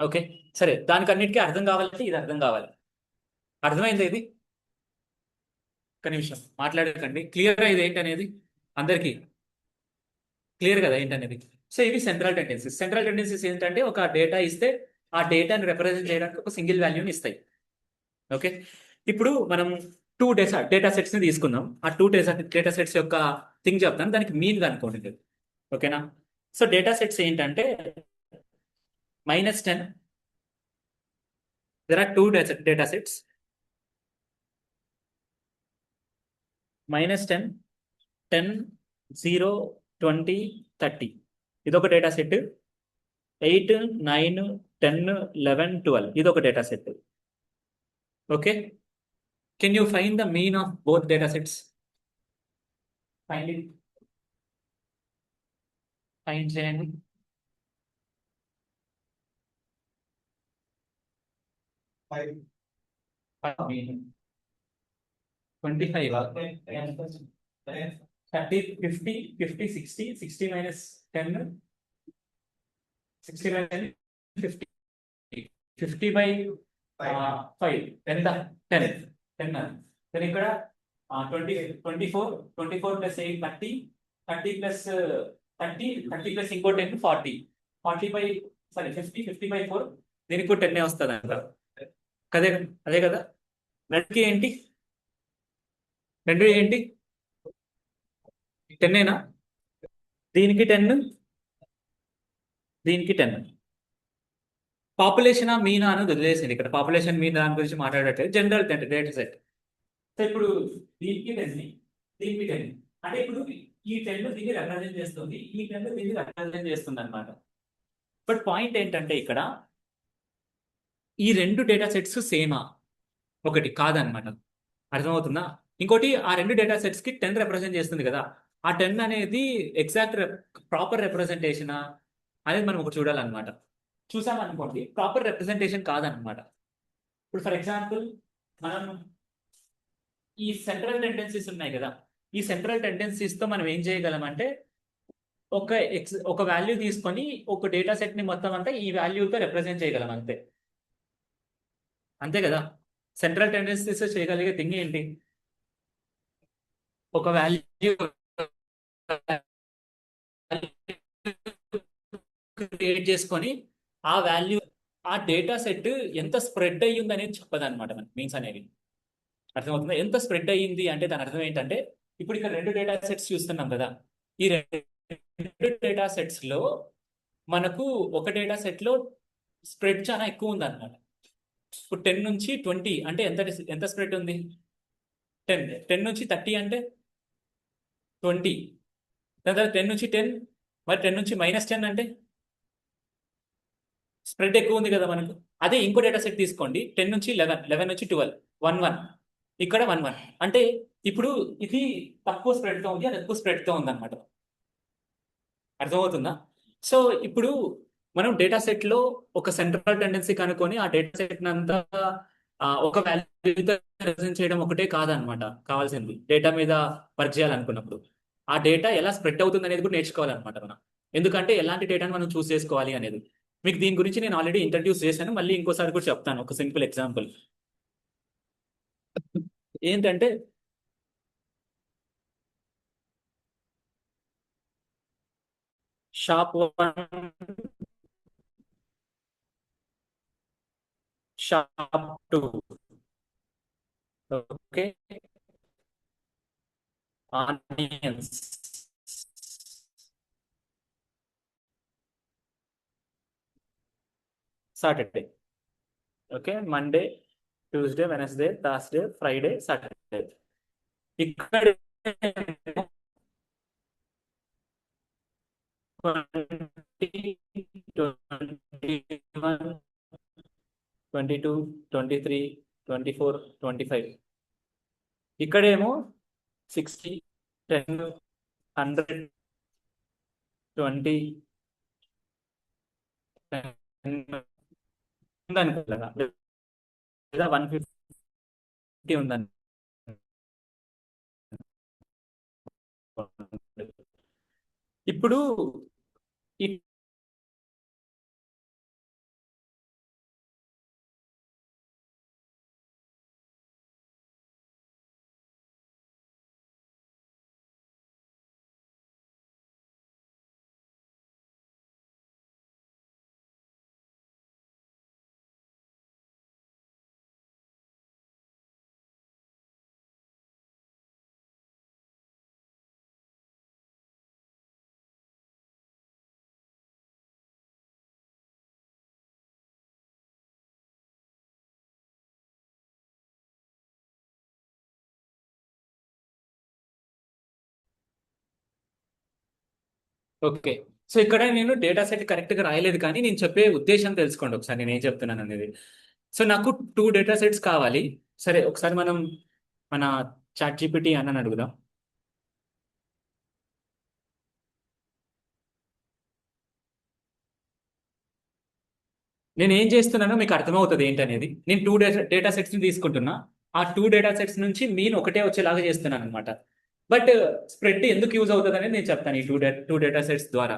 Okay సరే, దానికి అన్నిటికీ అర్థం కావాలంటే ఇది అర్థం కావాలి. అర్థమైంది ఇది? ఒక నిమిషం మాట్లాడకండి. క్లియర్ ఇది ఏంటనేది అందరికీ క్లియర్ కదా ఏంటనేది? సో ఇవి సెంట్రల్ టెండెన్సీస్. సెంట్రల్ టెండెన్సీస్ ఏంటంటే ఒక డేటా ఇస్తే ఆ డేటాని రిప్రజెంట్ చేయడానికి ఒక సింగిల్ వాల్యూని ఇస్తాయి. ఓకే, ఇప్పుడు మనం డేటా సెట్స్ ని తీసుకుందాం. ఆ డేటా సెట్స్ యొక్క థింగ్ చెప్తాను, దానికి మీన్ కనుక్కోండి. ఓకేనా? సో డేటా సెట్స్ ఏంటంటే -10. There are 2 data sets. -10, 10, 0, 20, 30. ఇదొక డేటా సెట్. 8, 9, 10, 11, 12 ఇదొక data set. Okay, can you find the mean of both data sets? Find చేయండి. 25, 30, 50, 50, 60, 60 minus 10, 60 minus 50, 50/5 ఎంత? 10. then ఇక్కడ 20, 24, 24 + 8 30, 30 + 30, 30 + ఇంకో 10 40, 50, 50/4 దీనికి కూడా 10 వస్తుంది అంట. అదే కదా? రెండుకి ఏంటి? 10 దీనికి 10, దీనికి 10. పాపులేషన్ మీనా అనేది వదిలేసింది. ఇక్కడ పాపులేషన్ మీనా దాని గురించి మాట్లాడట్లేదు, జనరల్ డేటా సెట్. సో ఇప్పుడు దీనికి 10, దీనికి 10 అంటే ఇప్పుడు ఈ 10 దీన్ని రిప్రజెంట్ చేస్తుంది, ఈ 10 దీన్ని రిప్రజెంట్ చేస్తుంది అనమాట. బట్ పాయింట్ ఏంటంటే ఇక్కడ ఈ రెండు డేటా సెట్స్ సేమా? ఒకటి కాదనమాట. అర్థమవుతుందా? ఇంకోటి ఆ రెండు డేటా సెట్స్ కి 10 రిప్రజెంట్ చేస్తుంది కదా, ఆ 10 అనేది ఎగ్జాక్ట్ ప్రాపర్ రిప్రజెంటేషనా అనేది మనం ఒకటి చూడాలన్నమాట. చూసామనుకోండి ప్రాపర్ రిప్రజెంటేషన్ కాదనమాట. ఇప్పుడు ఫర్ ఎగ్జాంపుల్ మనం ఈ సెంట్రల్ టెండెన్సీస్ ఉన్నాయి కదా, ఈ సెంట్రల్ టెండెన్సీస్ తో మనం ఏం చేయగలం అంటే ఒక వాల్యూ తీసుకొని ఒక డేటా సెట్ ని మొత్తం అంతా ఈ వాల్యూతో రిప్రజెంట్ చేయగలం అంతే. అంతే కదా? సెంట్రల్ టెండెన్సీస్ చేయగలిగే థింగ్ ఏంటి? ఒక వాల్యూ క్రియేట్ చేసుకొని ఆ వాల్యూ ఆ డేటా సెట్ ఎంత స్ప్రెడ్ అయ్యింది అనేది చెప్పదన్నమాట మనకి మీన్స్ అనేది. అర్థమవుతుందా? ఎంత స్ప్రెడ్ అయ్యింది అంటే దాని అర్థం ఏంటంటే ఇప్పుడు ఇక్కడ రెండు డేటా సెట్స్ చూస్తున్నాం కదా, ఈ రెండు డేటా సెట్స్ లో మనకు ఒక డేటా సెట్ లో స్ప్రెడ్ చాలా ఎక్కువ ఉంది అనమాట. ఇప్పుడు 10 నుంచి 20 అంటే ఎంత స్ప్రెడ్ ఉంది? 10. 10 నుంచి 30 అంటే 20. దాని తర్వాత 10 నుంచి 10, మరి 10 నుంచి -10 అంటే స్ప్రెడ్ ఎక్కువ ఉంది కదా మనకు. అదే ఇంకో డేటా సెట్ తీసుకోండి, 10 నుంచి 11, 11 నుంచి 12, 11, ఇక్కడ 11 అంటే ఇప్పుడు ఇది తక్కువ స్ప్రెడ్ తో ఉంది, అది ఎక్కువ స్ప్రెడ్ తో ఉంది అనమాట. అర్థమవుతుందా? సో ఇప్పుడు మనం డేటా సెట్ లో ఒక సెంట్రల్ టెండెన్సీ కనుక్కొని ఆ డేటా సెట్ అంతా ఒక వాల్యూతో రిప్రజెంట్ చేయడం ఒకటే కాదనమాట కావాల్సింది. డేటా మీద వర్క్ చేయాలనుకున్నప్పుడు ఆ డేటా ఎలా స్ప్రెడ్ అవుతుంది అనేది కూడా నేర్చుకోవాలన్నమాట మనం. ఎందుకంటే ఎలాంటి డేటాను మనం చూస్ చేసుకోవాలి అనేది మీకు దీని గురించి నేను ఆల్రెడీ ఇంట్రడ్యూస్ చేశాను, మళ్ళీ ఇంకోసారి కూడా చెప్తాను. ఒక సింపుల్ ఎగ్జాంపుల్ ఏంటంటే shop 1 shop 2. Okay, onions. Saturday. Okay, Monday, Tuesday, Wednesday, Thursday, Friday, Saturday. ఇక్కడ 21, 22, 23, 24, 25. ఇక్కడేమో 60, 10, 100, 20 ఉందనుకుంటా, లేదా 150 ఉందనుకోండి. ఇప్పుడు ఈ ఓకే, సో ఇక్కడ నేను డేటా సెట్ కరెక్ట్ గా రాయలేదు, కానీ నేను చెప్పే ఉద్దేశం తెలుసుకోండి ఒకసారి నేను ఏం చెప్తున్నాను అనేది. సో నాకు 2 డేటా సెట్స్ కావాలి. సరే, ఒకసారి మనం మన చాట్ జీపీటీ అని అడుగుదాం. నేను ఏం చేస్తున్నానో మీకు అర్థమవుతుంది ఏంటనేది. నేను 2 డేటా సెట్స్ ని తీసుకుంటున్నా. ఆ 2 డేటా సెట్స్ నుంచి మీన్ ఒకటే వచ్చేలాగా చేస్తున్నాను అనమాట. బట్ స్ప్రెడ్ ఎందుకు యూజ్ అవుతుంది అనేది నేను చెప్తాను ఈ టూ డేటా సెట్స్ ద్వారా.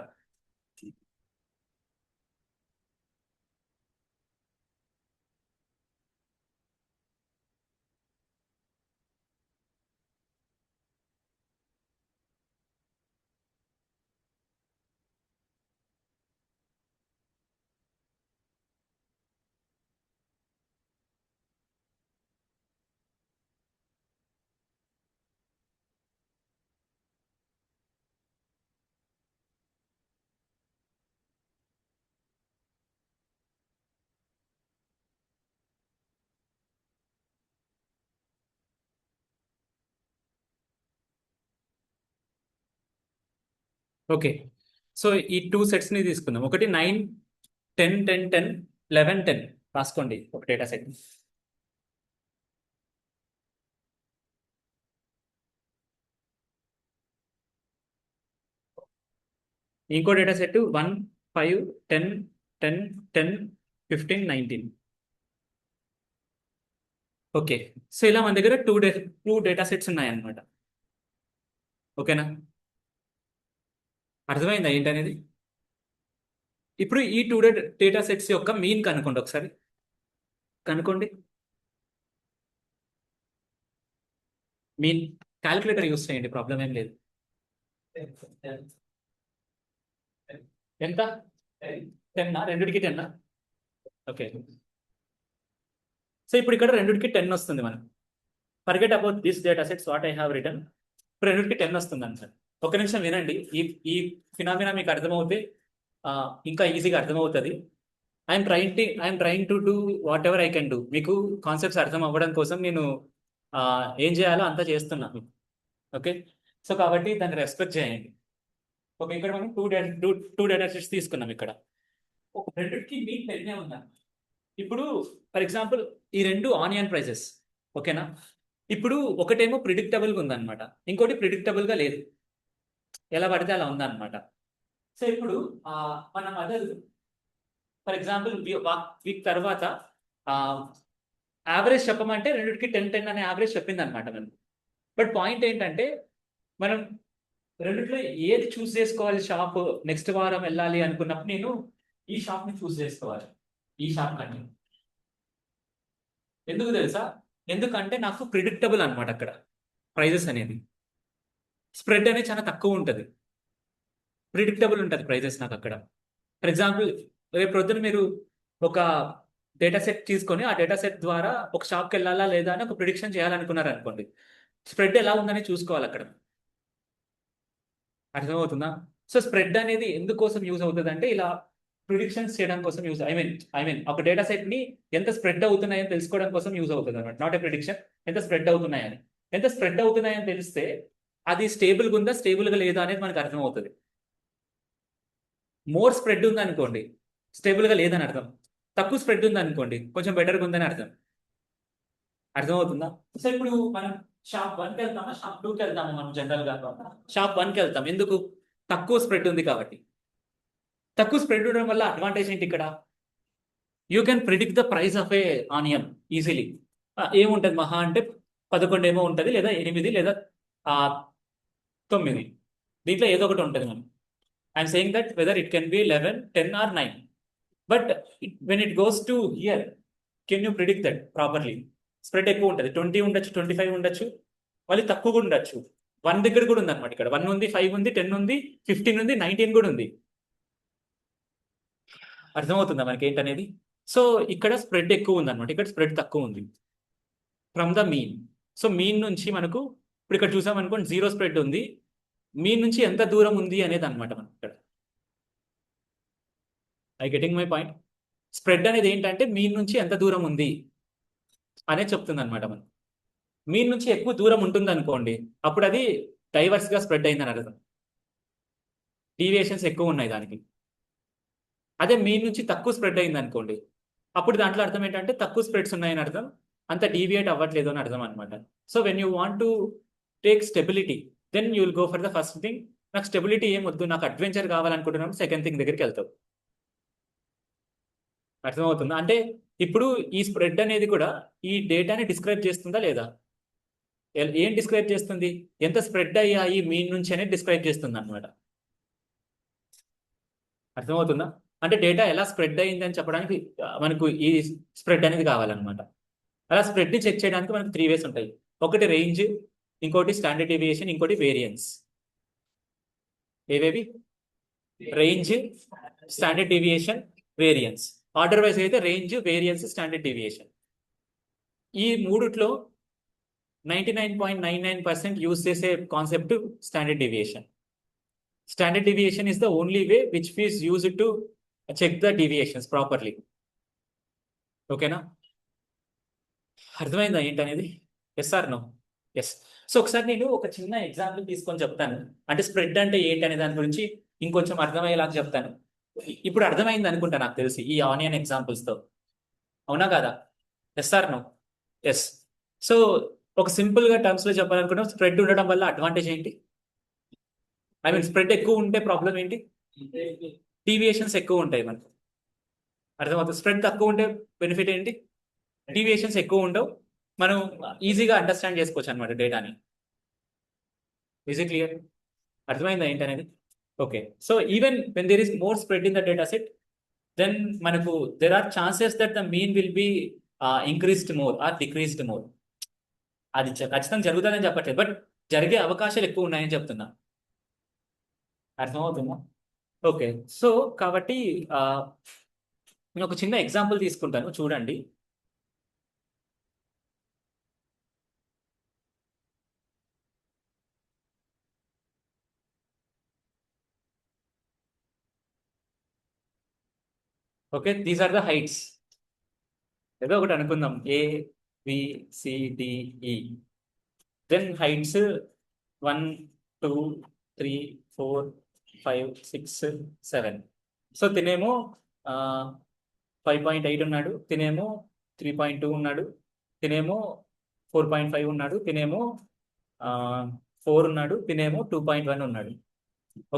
ఓకే, సో ఈ 2 సెట్స్ ని తీసుకుందాం. ఒకటి 9, 10, 10, 10, 11, 10 రాసుకోండి ఒక డేటా సెట్. ఇంకో డేటా సెట్ 1, 5, 10, 10, 10, 15, 19. ఓకే, సో ఇలా మన దగ్గర టూ డేటా సెట్స్ ఉన్నాయన్నమాట. ఓకేనా, అర్థమైందా ఏంటనేది? ఇప్పుడు ఈ డేటా సెట్స్ యొక్క మీన్ కనుక్కోండి ఒకసారి. కనుక్కోండి మీన్. క్యాలిక్యులేటర్ యూస్ చేయండి, ప్రాబ్లం ఏం లేదు. ఎంత? 10, రెండుకి 10. ఓకే, సో ఇప్పుడు ఇక్కడ రెండుకి 10 వస్తుంది మనకు. Forget about this data sets what I have return. ఇప్పుడు రెండుకి 10 వస్తుంది సార్. ఒక నిమిషం వినండి. ఈ ఫినామినా మీకు అర్థమవుతే ఇంకా ఈజీగా అర్థమవుతుంది. I'm trying to do what ever I can do. మీకు కాన్సెప్ట్స్ అర్థం అవ్వడం కోసం నేను ఏం చేయాలో అంతా చేస్తున్నాను. ఓకే, సో కాబట్టి దాన్ని రెస్పెక్ట్ చేయండి. ఓకే, ఇక్కడ మనం టూ డేటా సెట్స్ తీసుకున్నాం. ఇక్కడ ఒక రెండుకి మీన్ 10 ఉందా. ఇప్పుడు ఫర్ ఎగ్జాంపుల్ ఈ రెండు ఆనియన్ ప్రైసెస్. ఓకేనా, ఇప్పుడు ఒకటేమో ప్రిడిక్టబుల్గా ఉందన్నమాట, ఇంకోటి ప్రిడిక్టబుల్గా లేదు, ఎలా పడితే అలా ఉందన్నమాట. సో ఇప్పుడు మన మదర్ ఫర్ ఎగ్జాంపుల్ వీక్ తర్వాత యావరేజ్ చెప్పమంటే రెండుకి 10, 10 అనే యావరేజ్ చెప్పింది అనమాట మనం. బట్ పాయింట్ ఏంటంటే మనం రెండిట్లో ఏది చూస్ చేసుకోవాలి షాప్ నెక్స్ట్ వారం వెళ్ళాలి అనుకున్నప్పుడు నేను ఈ షాప్ని చూస్ చేసుకోవాలి, ఈ షాప్ కంటే. ఎందుకు తెలుసా? ఎందుకంటే నాకు ప్రిడిక్టబుల్ అనమాట అక్కడ ప్రైజెస్ అనేది. స్ప్రెడ్ అనేది చాలా తక్కువ ఉంటుంది, ప్రిడిక్టబుల్ ఉంటుంది ప్రైజెస్ నాకు అక్కడ. ఫర్ ఎగ్జాంపుల్ రేపు ప్రొద్దున మీరు ఒక డేటా సెట్ తీసుకొని ఆ డేటా సెట్ ద్వారా ఒక షాప్కి వెళ్ళాలా లేదా అని ఒక ప్రిడిక్షన్ చేయాలనుకున్నారు అనుకోండి. స్ప్రెడ్ ఎలా ఉందని చూసుకోవాలి అక్కడ. అర్థమవుతుందా? సో స్ప్రెడ్ అనేది ఎందుకోసం యూజ్ అవుతుంది అంటే ఇలా ప్రిడిక్షన్స్ చేయడం కోసం యూజ్ ఐ మీన్ ఒక డేటా సెట్ ని ఎంత స్ప్రెడ్ అవుతున్నాయని తెలుసుకోవడం కోసం యూజ్ అవుతుంది అనమాట. నాట్ ఏ ప్రిడిక్షన్, ఎంత స్ప్రెడ్ అవుతున్నాయని. ఎంత స్ప్రెడ్ అవుతున్నాయని తెలిస్తే అది స్టేబుల్గా ఉందా స్టేబుల్గా లేదా అనేది మనకు అర్థమవుతుంది. మోర్ స్ప్రెడ్ ఉంది అనుకోండి స్టేబుల్గా లేదని అర్థం. తక్కువ స్ప్రెడ్ ఉంది అనుకోండి కొంచెం బెటర్గా ఉందని అర్థం. అర్థమవుతుందా? సో ఇప్పుడు మనం షాప్ 1కి వెళ్తామా షాప్ 2కి వెళ్తామా? మనం జనరల్ గా షాప్ 1కి వెళ్తాం. ఎందుకు? తక్కువ స్ప్రెడ్ ఉంది కాబట్టి. తక్కువ స్ప్రెడ్ ఉండడం వల్ల అడ్వాంటేజ్ ఏంటి ఇక్కడ? You can predict the price of A onion easily. ఏముంటది మహా అంటే 11 ఏమో ఉంటుంది, లేదా 8 లేదా 9. దీంట్లో ఏదో ఒకటి ఉంటుంది. మనం I'm saying that whether it can be 11, 10 or 9. But when it goes to here can you predict that properly? Spread ఎక్కువ ఉంటుంది, 20 ఉండొచ్చు, 25 ఉండొచ్చు, మళ్ళీ తక్కువ కూడా ఉండొచ్చు. 1 దగ్గర కూడా ఉంది అనమాట. ఇక్కడ 1 ఉంది, 5 ఉంది, 10 ఉంది, 15 ఉంది, 19 కూడా ఉంది. అర్థమవుతుందా మనకి ఏంటనేది? సో ఇక్కడ స్ప్రెడ్ ఎక్కువ ఉంది అనమాట, ఇక్కడ స్ప్రెడ్ తక్కువ ఉంది from the mean. So mean నుంచి మనకు ఇప్పుడు ఇక్కడ చూసామనుకోండి 0 స్ప్రెడ్ ఉంది. మీన్ నుంచి ఎంత దూరం ఉంది అనేది అనమాట మనకి ఇక్కడ. I getting my point? Spread అనేది ఏంటంటే మీన్ నుంచి ఎంత దూరం ఉంది అనేది చెప్తుంది అనమాట. మనం మీన్ నుంచి ఎక్కువ దూరం ఉంటుంది అనుకోండి, అప్పుడు అది డైవర్స్ గా స్ప్రెడ్ అయిందని అర్థం. డీవియేషన్స్ ఎక్కువ ఉన్నాయి దానికి. అదే మీన్ నుంచి తక్కువ స్ప్రెడ్ అయింది అనుకోండి, అప్పుడు దాంట్లో అర్థం ఏంటంటే తక్కువ స్ప్రెడ్స్ ఉన్నాయని అర్థం, అంత డీవియేట్ అవ్వట్లేదు అని అర్థం అనమాట. So when you want to take stability then you will go for the first thing. నాకు స్టెబిలిటీ ఏం వద్దు, నాకు అడ్వెంచర్ కావాలనుకుంటున్నాను, సెకండ్ థింగ్ దగ్గరికి వెళ్తావు. అర్థమవుతుందా? అంటే ఇప్పుడు ఈ స్ప్రెడ్ అనేది కూడా ఈ డేటాని డిస్క్రైబ్ చేస్తుందా లేదా? ఏం డిస్క్రైబ్ చేస్తుంది? ఎంత స్ప్రెడ్ అయ్యాయి మీన్ నుంచి అనేది డిస్క్రైబ్ చేస్తుంది అనమాట. అర్థమవుతుందా? అంటే డేటా ఎలా స్ప్రెడ్ అయింది అని చెప్పడానికి మనకు ఈ స్ప్రెడ్ అనేది కావాలన్నమాట. అలా స్ప్రెడ్ ని చెక్ చేయడానికి మనకు 3 వేస్ ఉంటాయి. ఒకటి రేంజ్, ఇంకోటి స్టాండర్డ్ డీవియేషన్, ఇంకోటి వేరియన్స్. ఏవేవి? Range, standard deviation, variance. Order wise అయితే రేంజ్, వేరియన్స్, స్టాండర్డ్ డీవియేషన్. ఈ మూడిట్లో 99.99% యూజ్ చేసే concept standard deviation. Standard deviation is the only way which is used to check the deviations properly. ఓకేనా? అర్థమైందా ఏంటనేది? Yes or no? Yes. So ఒకసారి నేను ఒక చిన్న ఎగ్జాంపుల్ తీసుకొని చెప్తాను, అంటే స్ప్రెడ్ అంటే ఏంటి అనే దాని గురించి ఇంకొంచెం అర్థమయ్యేలాగా చెప్తాను. ఇప్పుడు అర్థమైంది అనుకుంటా నాకు తెలిసి ఈ ఆనియన్ ఎగ్జాంపుల్స్తో. అవునా కాదా? Yes or no? Yes. So ఒక సింపుల్గా టర్మ్స్లో చెప్పాలనుకుంటే స్ప్రెడ్ ఉండడం వల్ల అడ్వాంటేజ్ ఏంటి? ఐ మీన్ స్ప్రెడ్ ఎక్కువ ఉంటే ప్రాబ్లం ఏంటి? డీవియేషన్స్ ఎక్కువ ఉంటాయి మనకు. అర్థమవుతుంది. స్ప్రెడ్ తక్కువ ఉంటే బెనిఫిట్ ఏంటి? డీవియేషన్స్ ఎక్కువ ఉండవు, మనం ఈజీగా అండర్స్టాండ్ చేసుకోవచ్చు అనమాట డేటాని. Is it clear? అర్థమైందా ఏంటనేది? Okay. So even when there is more spread in the data set, then మనకు there are chances that the mean will be increased more or decreased more. అది ఖచ్చితంగా జరుగుతుందని చెప్పట్లేదు, బట్ జరిగే అవకాశాలు ఎక్కువ ఉన్నాయని చెప్తున్నా. అర్థమవుతుందా? ఓకే. సో కాబట్టి నేను ఒక చిన్న ఎగ్జాంపుల్ తీసుకుంటాను, చూడండి. Okay, these are the heights. ఏదో ఒకటి అనుకుందాం, ABCDE. Then heights 1, 2, 3, 4, 5, 6, 7. సో తినేమో 5.8 ఉన్నాడు, తినేమో 3.2 ఉన్నాడు, తినేమో 4.5 ఉన్నాడు, తినేమో 4 ఉన్నాడు, తినేమో 2.1 ఉన్నాడు.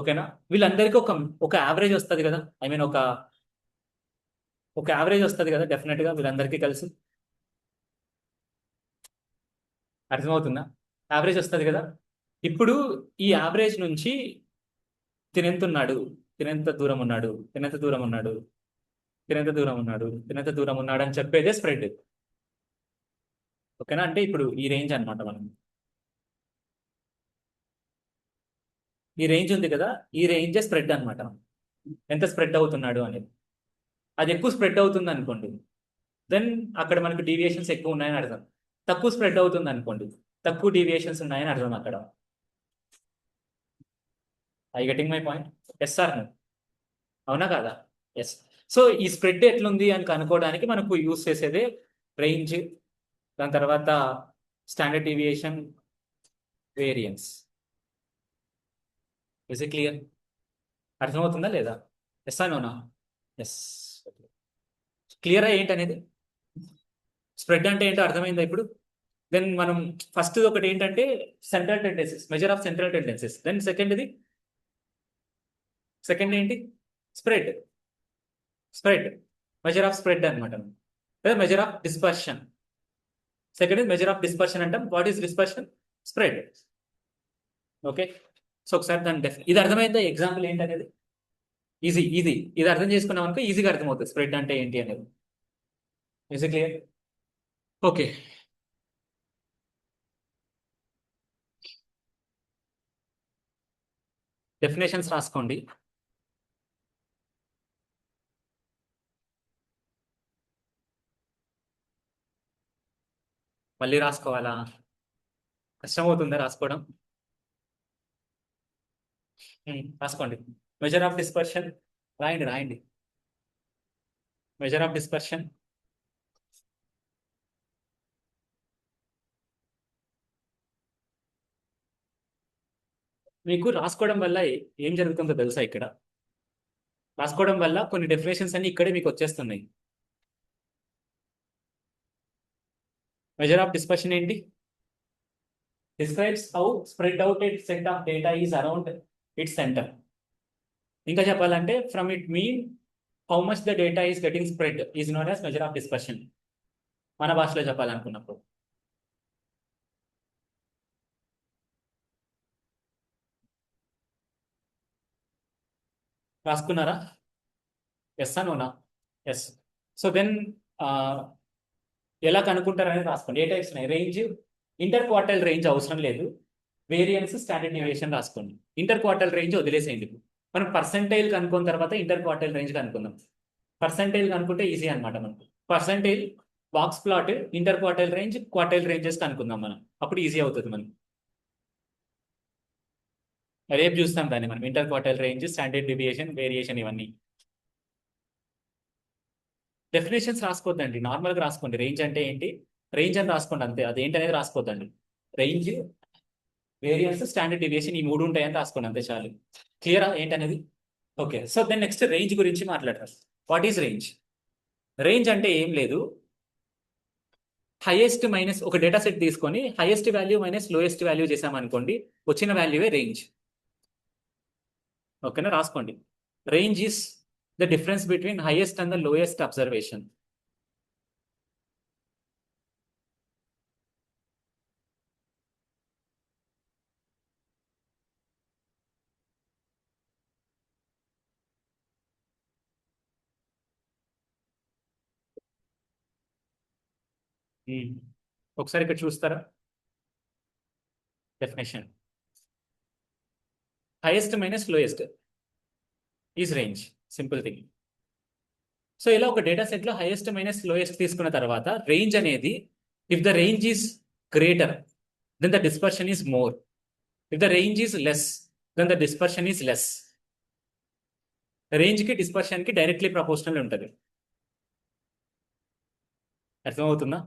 ఓకేనా? వీళ్ళందరికీ ఒక యావరేజ్ వస్తుంది కదా, ఐ మీన్ ఒక యావరేజ్ వస్తుంది కదా డెఫినెట్గా వీళ్ళందరికీ కలిసి. అర్థమవుతుందా? యావరేజ్ వస్తుంది కదా. ఇప్పుడు ఈ యావరేజ్ నుంచి తినెంత ఉన్నాడు, తినెంత దూరం ఉన్నాడు, తినెంత దూరం ఉన్నాడు, తినెంత దూరం ఉన్నాడు, తినెంత దూరం ఉన్నాడు అని చెప్పేదే స్ప్రెడ్. ఓకేనా? అంటే ఇప్పుడు ఈ రేంజ్ అనమాట, మనం ఈ రేంజ్ ఉంది కదా, ఈ రేంజ్ స్ప్రెడ్ అనమాట. ఎంత స్ప్రెడ్ అవుతున్నాడు అనేది. అది ఎక్కువ స్ప్రెడ్ అవుతుంది అనుకోండి, దెన్ అక్కడ మనకు డీవియేషన్స్ ఎక్కువ ఉన్నాయని అర్థం. తక్కువ స్ప్రెడ్ అవుతుంది అనుకోండి, తక్కువ డీవియేషన్స్ ఉన్నాయని అర్థం అక్కడ. I getting my point? Yes sir, అవునా కాదా? ఎస్. సో ఈ స్ప్రెడ్ ఎట్లుంది అని కనుక్కోవడానికి మనకు యూస్ చేసేదే రేంజ్, దాని తర్వాత standard deviation, variance. Is it clear? అర్థమవుతుందా లేదా? ఎస్ నోనా? ఎస్. క్లియరా ఏంటి అనేది? స్ప్రెడ్ అంటే ఏంటో అర్థమైందా ఇప్పుడు? దెన్ మనం ఫస్ట్ ఒకటి ఏంటంటే central tendencies, measure of central tendencies. Then second ఏంటి? Spread. Spread measure of spread అనమాట. Measure of dispersion. Second is measure of dispersion అంటాం. What is dispersion? Spread. Okay. So ఒకసారి దాని ఇది అర్థమైందా? ఎగ్జాంపుల్ ఏంటి అనేది ఈజీ. ఇది అర్థం చేసుకున్నాం అనుకో ఈజీగా అర్థమవుతుంది స్ప్రెడ్ అంటే ఏంటి అనేది. Easy clear? ఓకే. డెఫినేషన్స్ రాసుకోండి. మళ్ళీ రాసుకోవాలా? కష్టమవుతుందా రాసుకోవడం? రాసుకోండి. మెజర్ ఆఫ్ డిస్పర్షన్ రాయండి. Measure of dispersion. మీకు రాసుకోవడం వల్ల ఏం జరుగుతుందో తెలుసా? ఇక్కడ రాసుకోవడం వల్ల కొన్ని డెఫినేషన్స్ అన్ని ఇక్కడే మీకు వచ్చేస్తున్నాయి. మెజర్ ఆఫ్ డిస్పర్షన్ ఏంటి? Describes how spread out at set of data is around it's centre. ఇంకా చెప్పాలంటే from it mean how much the data is getting spread is known as measure of dispersion. మన భాషలో చెప్పాలనుకున్నప్పుడు. రాసుకున్నారా? Yes నోనా? Yes. So then ఎలా కనుక్కుంటారు అనేది రాసుకోండి. ఏ types ఉన్నాయి? Range, inter quartile range అవసరం లేదు. వేరియన్స్, స్టాండర్డ్ డీవియేషన్ రాసుకోండి. ఇంటర్ క్వార్టైల్ రేంజ్ వదిలేసేయండి. మనం పర్సెంటైల్ కనుక్కున్న తర్వాత ఇంటర్ క్వార్టైల్ రేంజ్ కనుక్కుందాం. పర్సెంటైల్ కనుక్కుంటే ఈజీ అనమాట మనకు. Percentile, box plot, inter quartile range, quartile ranges కనుక్కుందాం మనం. అప్పుడు ఈజీ అవుతుంది మనం. రేపు చూస్తాం దాన్ని మనం. Inter quartile range, standard deviation, variation, ఇవన్నీ. డెఫినేషన్స్ రాసుకోవద్దండి, నార్మల్గా రాసుకోండి. రేంజ్ అంటే ఏంటి, రేంజ్ అని రాసుకోండి అంతే. అది ఏంటి అనేది రాసుకోవద్దండి. రేంజ్, వేరియన్స్, స్టాండర్డ్ డీవియేషన్, ఈ 3 ఉంటాయని రాసుకోండి అంతే చాలు. క్లియరా ఏంటనేది? Okay. So then next range గురించి మాట్లాడతారు. What is range? రేంజ్ అంటే ఏం లేదు, హైయెస్ట్ మైనస్ ఒక డేటా సెట్ తీసుకొని highest value minus lowest value చేసామనుకోండి, వచ్చిన వాల్యూవే రేంజ్. ఓకేనా? రాసుకోండి. Range is the difference between highest and the lowest observation. ఒకసారి ఇక్కడ చూస్తారా? Definition highest minus lowest is range. Simple thing. So ఇలా ఒక డేటా సెట్ లో హైయెస్ట్ మైనస్ లోయెస్ట్ తీసుకున్న తర్వాత రేంజ్ అనేది, if the range is greater than the dispersion is more. If the range is less than the dispersion is less. Range కి dispersion కి directly proportional ఉంటుంది. అర్థమవుతుందా?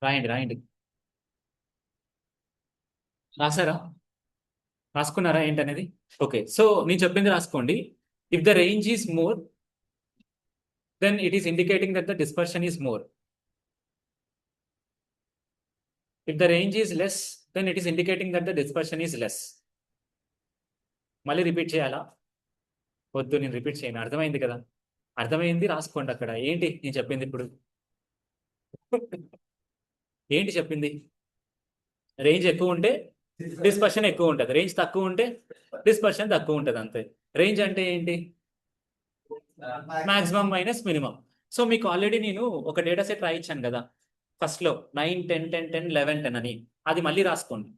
రాయండి. రాసారా? రాసుకున్నారా ఏంటనేది? ఓకే. సో నేను చెప్పింది రాసుకోండి. If the range is more than it is indicating that the dispersion is more. If the range is less than it is indicating that the dispersion is less. మళ్ళీ repeat చేయాలా? వద్దు, నేను repeat చేయను. అర్థమైంది కదా? అర్థమైంది, రాసుకోండి అక్కడ. ఏంటి నేను చెప్పింది ఇప్పుడు? ఏంటి చెప్పింది? రేంజ్ ఎక్కువ ఉంటే డిస్పర్షన్ ఎక్కువ ఉంటుంది, రేంజ్ తక్కువ ఉంటే డిస్పర్షన్ తక్కువ ఉంటుంది, అంతే. రేంజ్ అంటే ఏంటి? Maximum minus minimum. సో మీకు ఆల్రెడీ నేను ఒక డేటా సెట్ రాయించాను కదా ఫస్ట్ లో, 9, 10, 10, 10, 11, 10 అని. అది మళ్ళీ రాసుకోండి.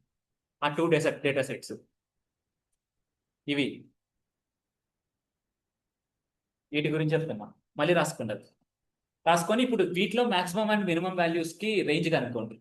ఆ 2 డేటా సెట్స్ ఇవి. వీటి గురించి చెప్తున్నా, మళ్ళీ రాసుకున్నారు. రాసుకొని ఇప్పుడు వీటిలో మాక్సిమం అండ్ మినిమం వాల్యూస్ కి రేంజ్ కనుక్కోండి.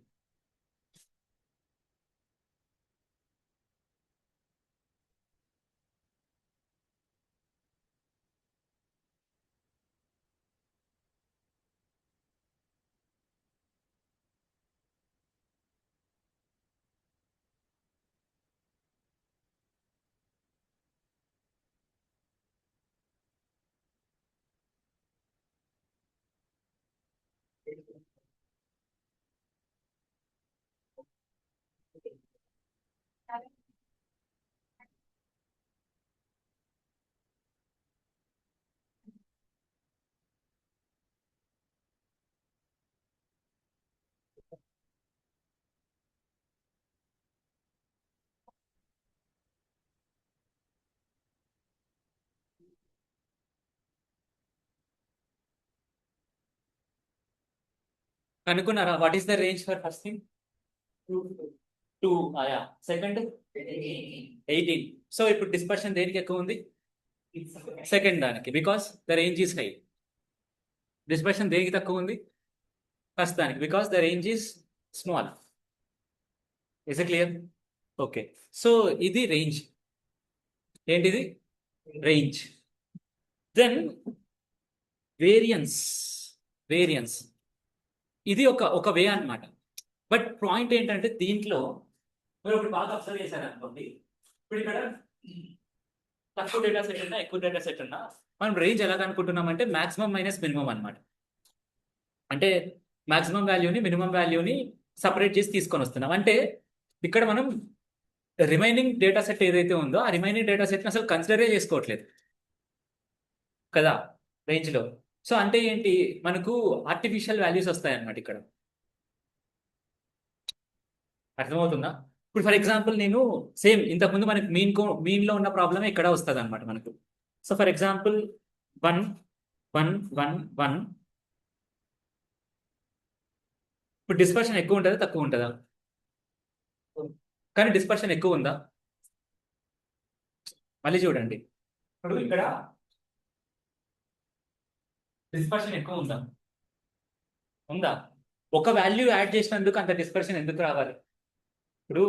కనుక్కున్నారా? What is the range for first thing? 2. Second 18. So ఇప్పుడు డిస్పర్షన్ దేనికి ఎక్కువ ఉంది? సెకండ్ దానికి, because the range is high. Dispersion దేనికి తక్కువ ఉంది? ఫస్ట్ దానికి, because the range is small. Is it clear? Okay. So ఇది రేంజ్. ఏంటిది? రేంజ్. Then variance. వేరియన్స్ ఇది ఒక వే అన్నమాట. బట్ పాయింట్ ఏంటంటే దీంట్లో మీరు ఒకటి బాగా అబ్జర్వ్ చేశారు అనుకోండి, ఇప్పుడు ఇక్కడ తక్కువ డేటా సెట్ ఉన్నా ఎక్కువ డేటా సెట్ ఉన్నా మనం రేంజ్ ఎలా కనుక్కుంటున్నామంటే మాక్సిమం మైనస్ మినిమం అనమాట. అంటే మాక్సిమం వాల్యూని మినిమం వాల్యూని సపరేట్ చేసి తీసుకొని వస్తున్నాం. అంటే ఇక్కడ మనం రిమైనింగ్ డేటా సెట్ ఏదైతే ఉందో ఆ రిమైనింగ్ డేటా సెట్ని అసలు కన్సిడరే చేసుకోవట్లేదు కదా రేంజ్లో. సో అంటే ఏంటి, మనకు ఆర్టిఫిషియల్ వాల్యూస్ వస్తాయి అన్నమాట ఇక్కడ. అర్థమవుతుందా? ఇప్పుడు ఫర్ ఎగ్జాంపుల్ నేను సేమ్ ఇంతకుముందు మనకి మీన్లో ఉన్న ప్రాబ్లమే ఇక్కడ వస్తుంది అనమాట మనకు. So for example 1 1 1 1. ఇప్పుడు డిస్పర్షన్ ఎక్కువ ఉంటుందా తక్కువ ఉంటుందా? కానీ డిస్పర్షన్ ఎక్కువ ఉందా? మళ్ళీ చూడండి, ఇప్పుడు ఇక్కడ డిస్పర్షన్ ఎక్కువ ఉందా? ఉందా? ఒక వాల్యూ యాడ్ చేసినందుకు అంత డిస్పర్షన్ ఎందుకు రావాలి? ఇప్పుడు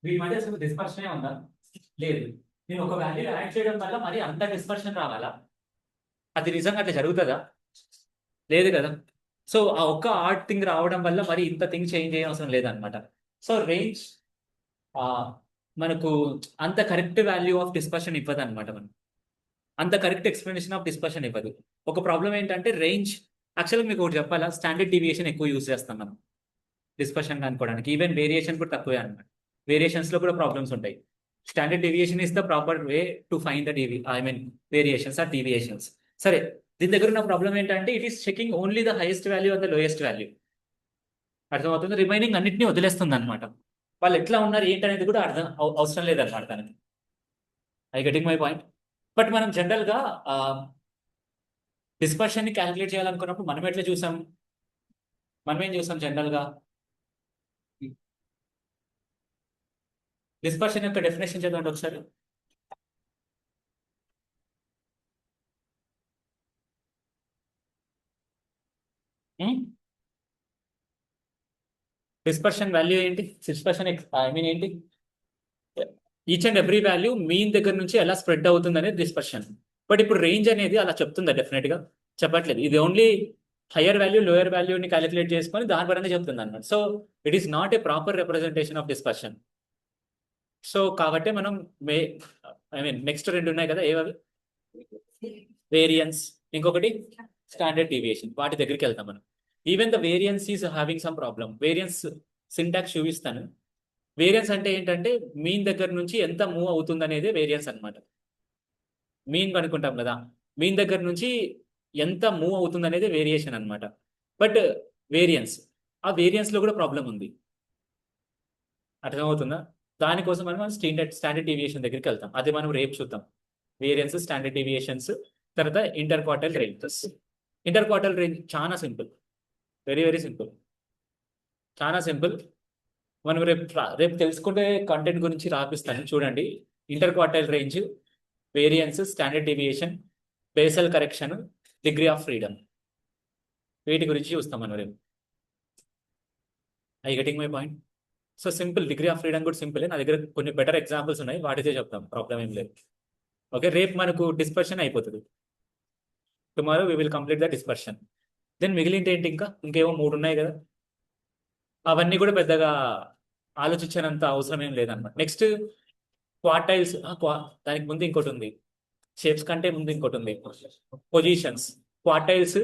వీటి మధ్య అసలు డిస్పర్షనే ఉందా? లేదు. నేను ఒక వాల్యూ యాడ్ చేయడం వల్ల మరి అంత డిస్పర్షన్ రావాలా? అది నిజంగా అట్లా జరుగుతుందా? లేదు కదా. సో ఆ ఒక్క ఆర్ట్ థింగ్ రావడం వల్ల మరి ఇంత థింగ్ చేంజ్ చేయడం అవసరం లేదనమాట. సో రేంజ్ మనకు అంత కరెక్ట్ వాల్యూ ఆఫ్ డిస్పర్షన్ ఇవ్వదు అనమాట. మనం అంత కరెక్ట్ ఎక్స్ప్లెనేషన్ ఆఫ్ డిస్పర్షన్ ఇవ్వదు. ఒక ప్రాబ్లం ఏంటంటే రేంజ్ యాక్చువల్గా మీకు ఒకటి చెప్పాలా, స్టాండర్డ్ డీవియేషన్ ఎక్కువ యూజ్ చేస్తాం మనం డిస్పర్షన్ కనుక్కోవడానికి. ఈవెన్ వేరియేషన్ కూడా తక్కువే అనమాట. వేరియేషన్స్ లో కూడా ప్రాబ్లమ్స్ ఉంటాయి. Standard deviation is the proper way to find the variations or deviations. సరే, దీని దగ్గర ఉన్న ప్రాబ్లం ఏంటంటే it is checking only the highest value or the lowest value. అర్థమవుతుంది? రిమైనింగ్ అన్నింటినీ వదిలేస్తుంది అనమాట. వాళ్ళు ఎట్లా ఉన్నారు ఏంటనేది కూడా అవసరం లేదన్నమాట దానికి. I getting my point. But మనం జనరల్గా డిస్పర్షన్ని క్యాలిక్యులేట్ చేయాలనుకున్నప్పుడు మనం ఎట్లా చూసాం? మనం ఏం చూసాం జనరల్గా? డిస్పర్షన్ యొక్క డెఫినేషన్ చదవండి ఒకసారి. డిస్పర్షన్ వాల్యూ ఏంటి? డిస్పర్షన్ ఏంటి? Each and every value mean దగ్గర నుంచి ఎలా స్ప్రెడ్ అవుతుంది అనేది డిస్పర్షన్. బట్ ఇప్పుడు రేంజ్ అనేది అలా చెప్తుందా? డెఫినెట్ గా చెప్పట్లేదు. ఇది ఓన్లీ హయ్యర్ వాల్యూ లోయర్ వాల్యూని క్యాలిక్యులేట్ చేసుకొని దాని పరంగా చెప్తుంది అనమాట. So it is not a proper representation of dispersion. So కాబట్టి మనం నెక్స్ట్ రెండు ఉన్నాయి కదా, ఏవవి? వేరియన్స్, ఇంకొకటి స్టాండర్డ్ డీవియేషన్. వాటి దగ్గరికి వెళ్తాం మనం. Even the variance is having some problem. Variance syntax చూపిస్తాను. వేరియన్స్ అంటే ఏంటంటే మీన్ దగ్గర నుంచి ఎంత మూవ్ అవుతుంది అనేది వేరియన్స్ అనమాట. మీన్ కనుక్కుంటాం కదా, మీన్ దగ్గర నుంచి ఎంత మూవ్ అవుతుంది అనేది వేరియేషన్ అనమాట. బట్ వేరియన్స్, ఆ వేరియన్స్ లో కూడా ప్రాబ్లం ఉంది. అర్థమవుతుందా? దానికోసం మనం స్టాండర్డ్ డీవియేషన్ దగ్గరికి వెళ్తాం. అది మనం రేపు చూద్దాం. వేరియన్స్, స్టాండర్డ్ డీవియేషన్స్, తర్వాత inter quartile ranges. Inter quartile range చాలా సింపుల్, వెరీ వెరీ సింపుల్, చాలా సింపుల్. మనం రేపు తెలుసుకుంటే కంటెంట్ గురించి రాపిస్తాను చూడండి. Inter quartile range, variance, standard deviation, basal correction, degree of freedom, వీటి గురించి చూస్తాం మనం రేపు. I getting my point? So simple, degree of freedom కూడా సింపుల్. నా దగ్గర కొన్ని బెటర్ ఎగ్జాంపుల్స్ ఉన్నాయి, వాటితే చెప్తాం, ప్రాబ్లం ఏం లేదు. ఓకే, రేపు మనకు డిస్పర్షన్ అయిపోతుంది. Tomorrow we will complete the dispersion. Then మిగిలింటి ఏంటి, ఇంకేమో 3 ఉన్నాయి కదా, అవన్నీ కూడా పెద్దగా ఆలోచించినంత అవసరం ఏం లేదన్నమాట. నెక్స్ట్ క్వార్టైల్స్, దానికి ముందు ఇంకోటి ఉంది, షేప్స్ కంటే ముందు ఇంకోటి ఉంది, పొజిషన్స్. క్వార్టైల్స్,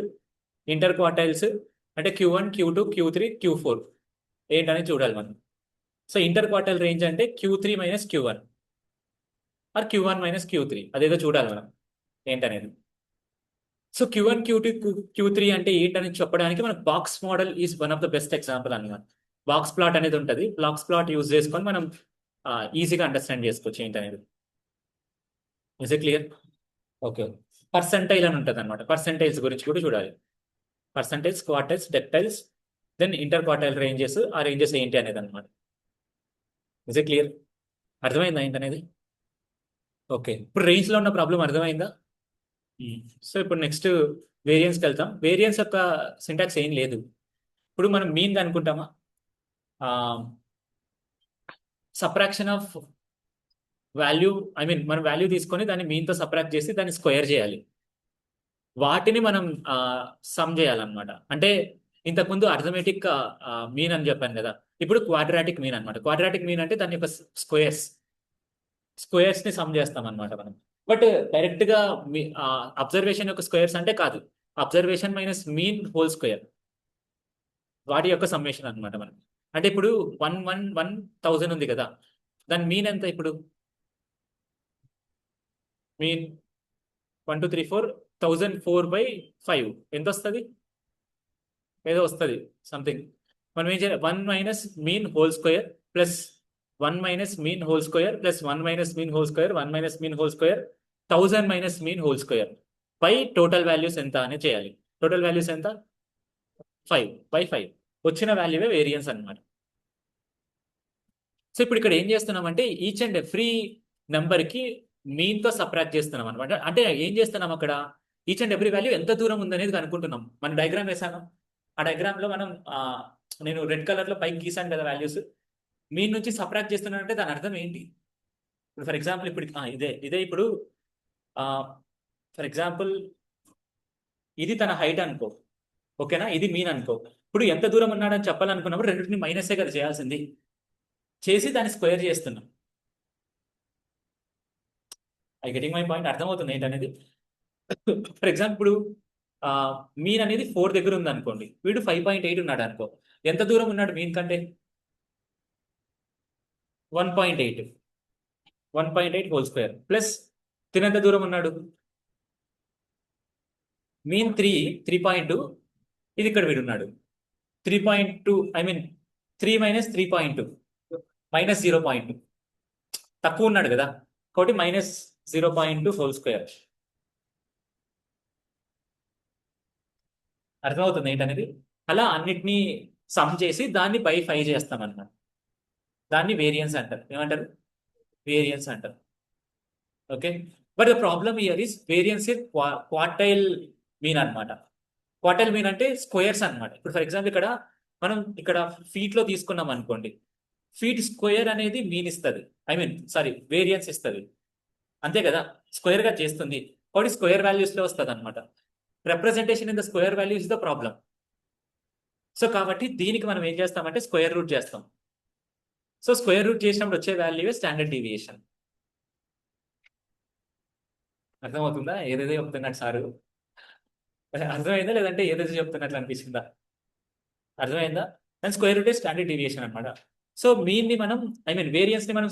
ఇంటర్ క్వార్టైల్స్ అంటే Q1, Q2, Q3, Q4 ఏంటనేది చూడాలి మనం. సో ఇంటర్ క్వార్టైల్ రేంజ్ అంటే Q3 minus Q1 are Q1 minus Q3, అదేదో చూడాలి మనం ఏంటనేది. సో Q1, Q2, Q3 అంటే ఏంటని చెప్పడానికి మనకు box model is one of the best example అన్నమాట. బాక్స్ ప్లాట్ అనేది ఉంటుంది, బాక్స్ ప్లాట్ యూజ్ చేసుకొని మనం ఈజీగా అండర్స్టాండ్ చేసుకోవచ్చు ఏంటనేది. Is it clear? Okay. Percentile అని ఉంటుంది అనమాట, పర్సంటైల్స్ గురించి కూడా చూడాలి. Percentiles, quartiles, deciles, then inter quartile ranges, ఆ రేంజెస్ ఏంటి అనేది అనమాట. ఇస్ ఇట్ క్లియర్? అర్థమైందా ఏంటనేది? ఓకే, ఇప్పుడు రేంజ్లో ఉన్న ప్రాబ్లం అర్థమైందా? సో ఇప్పుడు నెక్స్ట్ వేరియన్స్కి వెళ్తాం. వేరియన్స్ యొక్క సింటాక్స్ ఏం లేదు. ఇప్పుడు మనం మీన్ అనుకుంటామా, subtraction of value, I mean మనం వాల్యూ తీసుకొని దాన్ని మీన్తో సప్రాక్ట్ చేసి దాన్ని స్క్వేర్ చేయాలి, వాటిని మనం సమ్ చేయాలన్నమాట. అంటే ఇంతకుముందు అర్థమెటిక్ మీన్ అని చెప్పాను కదా, ఇప్పుడు క్వాడ్రాటిక్ మీన్ అనమాట. క్వాడ్రాటిక్ మీన్ అంటే దాని యొక్క స్క్వేర్స్ ని సమ్ చేస్తాం అనమాట మనం. బట్ డైరెక్ట్ గా అబ్జర్వేషన్ యొక్క స్క్వేర్స్ అంటే కాదు, observation minus mean whole square, వాటి యొక్క సమ్మేషన్ అనమాట మనం. అంటే ఇప్పుడు 1,1000 ఉంది కదా, దాని మీన్ ఎంత? ఇప్పుడు మీన్ 1 2 3 4 1004/5 ఎంత వస్తుంది? ఏదో వస్తుంది సంథింగ్. మనం ఏం చేయాలి, 1 minus mean whole square plus 1 minus mean whole square plus 1 minus mean whole square 1 minus mean whole square 1000 minus mean whole square పై టోటల్ వాల్యూస్ ఎంత అని చేయాలి. టోటల్ వాల్యూస్ ఎంత? 5/5. వచ్చిన వాల్యూవే వేరియన్స్ అనమాట. సో ఇప్పుడు ఇక్కడ ఏం చేస్తున్నామంటే ఈచ్ అండ్ ఎవ్రీ నెంబర్కి మీన్తో సబ్ట్రాక్ట్ చేస్తున్నాం అనమాట. అంటే ఏం చేస్తున్నాం అక్కడ, ఈచ్ అండ్ ఎవ్రీ వాల్యూ ఎంత దూరం ఉందనేది కనుక్కుంటున్నాం. మనం డయాగ్రామ్ వేసాను, ఆ డయాగ్రామ్లో మనం నేను రెడ్ కలర్లో పైకి గీసాను కదా వాల్యూస్, మీన్ నుంచి సబ్ట్రాక్ట్ చేస్తున్నానంటే దాని అర్థం ఏంటి? ఇప్పుడు ఫర్ ఎగ్జాంపుల్ ఇప్పుడు ఇదే ఇప్పుడు ఫర్ ఎగ్జాంపుల్ ఇది తన హైట్ అనుకో, ఓకేనా, ఇది మీన్ అనుకో. ఇప్పుడు ఎంత దూరం ఉన్నాడని చెప్పాలనుకున్నప్పుడు రెండింటిని మైనసే కదా చేయాల్సింది, చేసి దాన్ని స్క్వేర్ చేస్తున్నాం. I getting my point? అర్థమవుతుంది ఏంటనేది. ఫర్ ఎగ్జాంపుల్ ఇప్పుడు మీన్ అనేది 4 దగ్గర ఉంది అనుకోండి, వీడు 5.8 ఉన్నాడు అనుకో, ఎంత దూరం ఉన్నాడు మీన్ కంటే? 1.8 హోల్ స్క్వేర్ ప్లస్ తినంత దూరం ఉన్నాడు, మీన్ 3.2, ఇది ఇక్కడ వీడున్నాడు 3.2, ఐ మీన్ 3 మైనస్ 3.2 మైనస్ 0.2, తక్కువ ఉన్నాడు కదా, కాబట్టి మైనస్ 0.2 హోల్ స్క్వేర్. అర్థమవుతుంది ఏంటనేది. అలా అన్నిటినీ సమ్ చేసి దాన్ని బై 5 చేస్తాం అన్నమాట. దాన్ని వేరియన్స్ అంటారు. ఏమంటారు? వేరియన్స్ అంటారు. Okay, but the problem here is variance is quartile mean అనమాట. క్వార్టైల్ మీన్ అంటే స్క్వేర్స్ అనమాట. ఇప్పుడు ఫర్ ఎగ్జాంపుల్ మనం ఇక్కడ ఫీట్ లో తీసుకున్నాం అనుకోండి, ఫీట్ స్క్వేర్ అనేది మీన్ ఇస్తుంది, ఐ మీన్ సారీ వేరియన్స్ ఇస్తుంది, అంతే కదా, స్క్వేర్ గా చేస్తుంది, కాబట్టి స్క్వేర్ వాల్యూస్ లో వస్తుంది అనమాట. Representation in the square value is the problem. So కాబట్టి దీనికి మనం ఏం చేస్తామంటే స్క్వేర్ రూట్ చేస్తాం. సో స్క్వేర్ రూట్ చేసినప్పుడు వచ్చే వాల్యూ స్టాండర్డ్ డీవియేషన్. అర్థమవుతుందా ఏదేదో చెప్తున్నట్టు సారు? అర్థమైందా లేదంటే ఏదైతే చెప్తున్నట్లు అనిపిస్తుందా? అర్థమైందా? And square root standard deviation అనమాట. సో మీన్ ని మనం, ఐ మీన్ వేరియన్స్ ని మనం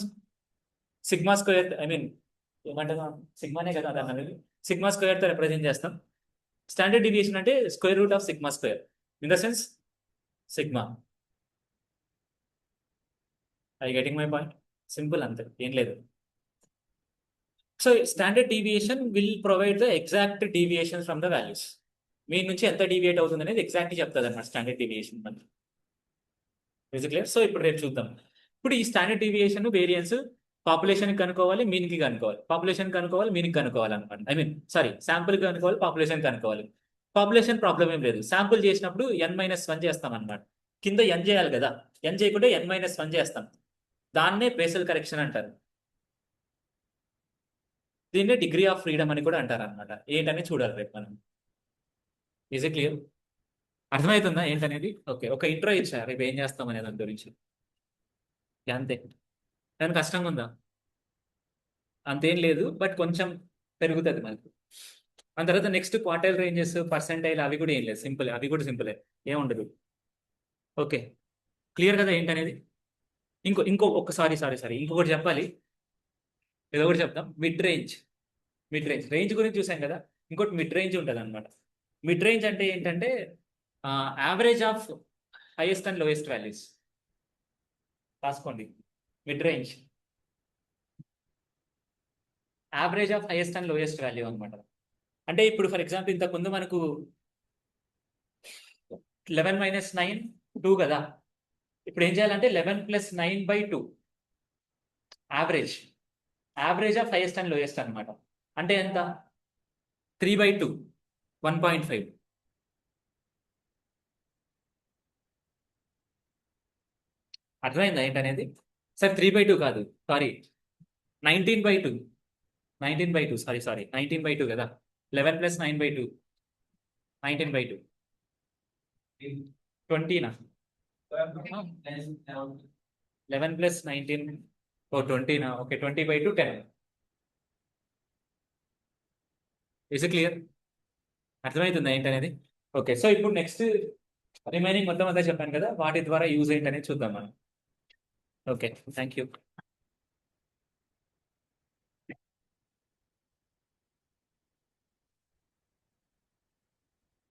సిగ్మా స్క్వేర్, ఐ మీన్ ఏమంటాం, సిగ్మానే కదా దాని అనేది, సిగ్మా స్క్వేర్ తో రిప్రజెంట్ చేస్తాం. స్టాండర్డ్ డీవియేషన్ అంటే square root of sigma square, in the sense sigma. I getting my point? Simple అంతే, ఏం లేదు. So standard deviation will provide the exact deviation from the values. Mean నుంచి ఎంత deviate అవుతుంది అనేది ఎగ్జాక్ట్లీ చెప్తుంది అనమాట స్టాండర్డ్ డీవియేషన్ మనకి. క్లియర్? సో ఇప్పుడు రేపు చూద్దాం. ఇప్పుడు ఈ స్టాండర్డ్ డీవియేషన్ వేరియన్స్ పాపులేషన్ కనుక్కోవాలి, మీన్ కి కనుక్కోవాలి, పాపులేషన్ కనుక్కోవాలి, మీన్ కి కనుక్కోవాలి అనమాట. ఐ మీన్ సారీ, శాంపుల్ కనుక్కోవాలి, పాపులేషన్ కనుక్కోవాలి. పాపులేషన్ ప్రాబ్లం ఏం లేదు, శాంపుల్ చేసినప్పుడు n-1 చేస్తాం అనమాట. కింద n చేయాలి కదా, n చేయకుంటే n-1 చేస్తాం. దాన్నే బేసల్ కరెక్షన్ అంటారు. దీన్నే డిగ్రీ ఆఫ్ ఫ్రీడమ్ అని కూడా అంటారు అనమాట. ఏంటని చూడాలి రేపు మనం. Is it clear? అర్థమవుతుందా ఏంటనేది? ఓకే, ఒక ఇంట్రో ఇచ్చా రేపు ఏం చేస్తాం అనే దాని గురించి. అంతే. దాని కష్టంగా ఉందా? అంతేం లేదు, బట్ కొంచెం పెరుగుతుంది మనకు. ఆ తర్వాత నెక్స్ట్ క్వార్టైల్ రేంజెస్, పర్సెంటైల్ అవి కూడా ఏం లేదు, సింపుల్, అవి కూడా సింపులే, ఏముండదు. ఓకే, క్లియర్ కదా ఏంటనేది? ఇంకో ఇంకో ఒక సారీ సారీ సారీ ఇంకొకటి చెప్పాలి. ఏదో ఒకటి చెప్తాం. Mid range. Mid range, range గురించి చూసాం కదా, ఇంకోటి మిడ్ రేంజ్ ఉంటుంది అనమాట. మిడ్ రేంజ్ అంటే ఏంటంటే average of highest and lowest values. రాసుకోండి, mid range average of highest and lowest value అనమాట. అంటే ఇప్పుడు ఫర్ ఎగ్జాంపుల్ ఇంతకు ముందు మనకు 11 - 9 2 కదా, ఇప్పుడు ఏం చేయాలంటే 11 + 9/2 average. Average of highest and lowest అనమాట. అంటే ఎంత? 3/2, 1.5. అర్థమైందా ఏంటనేది? సరే 3/2 కాదు, సారీ 19/2. 19/2, సారీ సారీ 19/2 కదా, 11 + 9/2 19/2. 20నా? 11 + 19, ఓ 20నా? ఓకే, 20/2 10. Is clear? అర్థమవుతుందా ఏంటనేది? ఓకే, సో ఇప్పుడు నెక్స్ట్ రిమైనింగ్ మొత్తం అంతా చెప్పాను కదా, వాటి ద్వారా యూజ్ ఏంటనేది చూద్దాం మనం. Okay, thank you.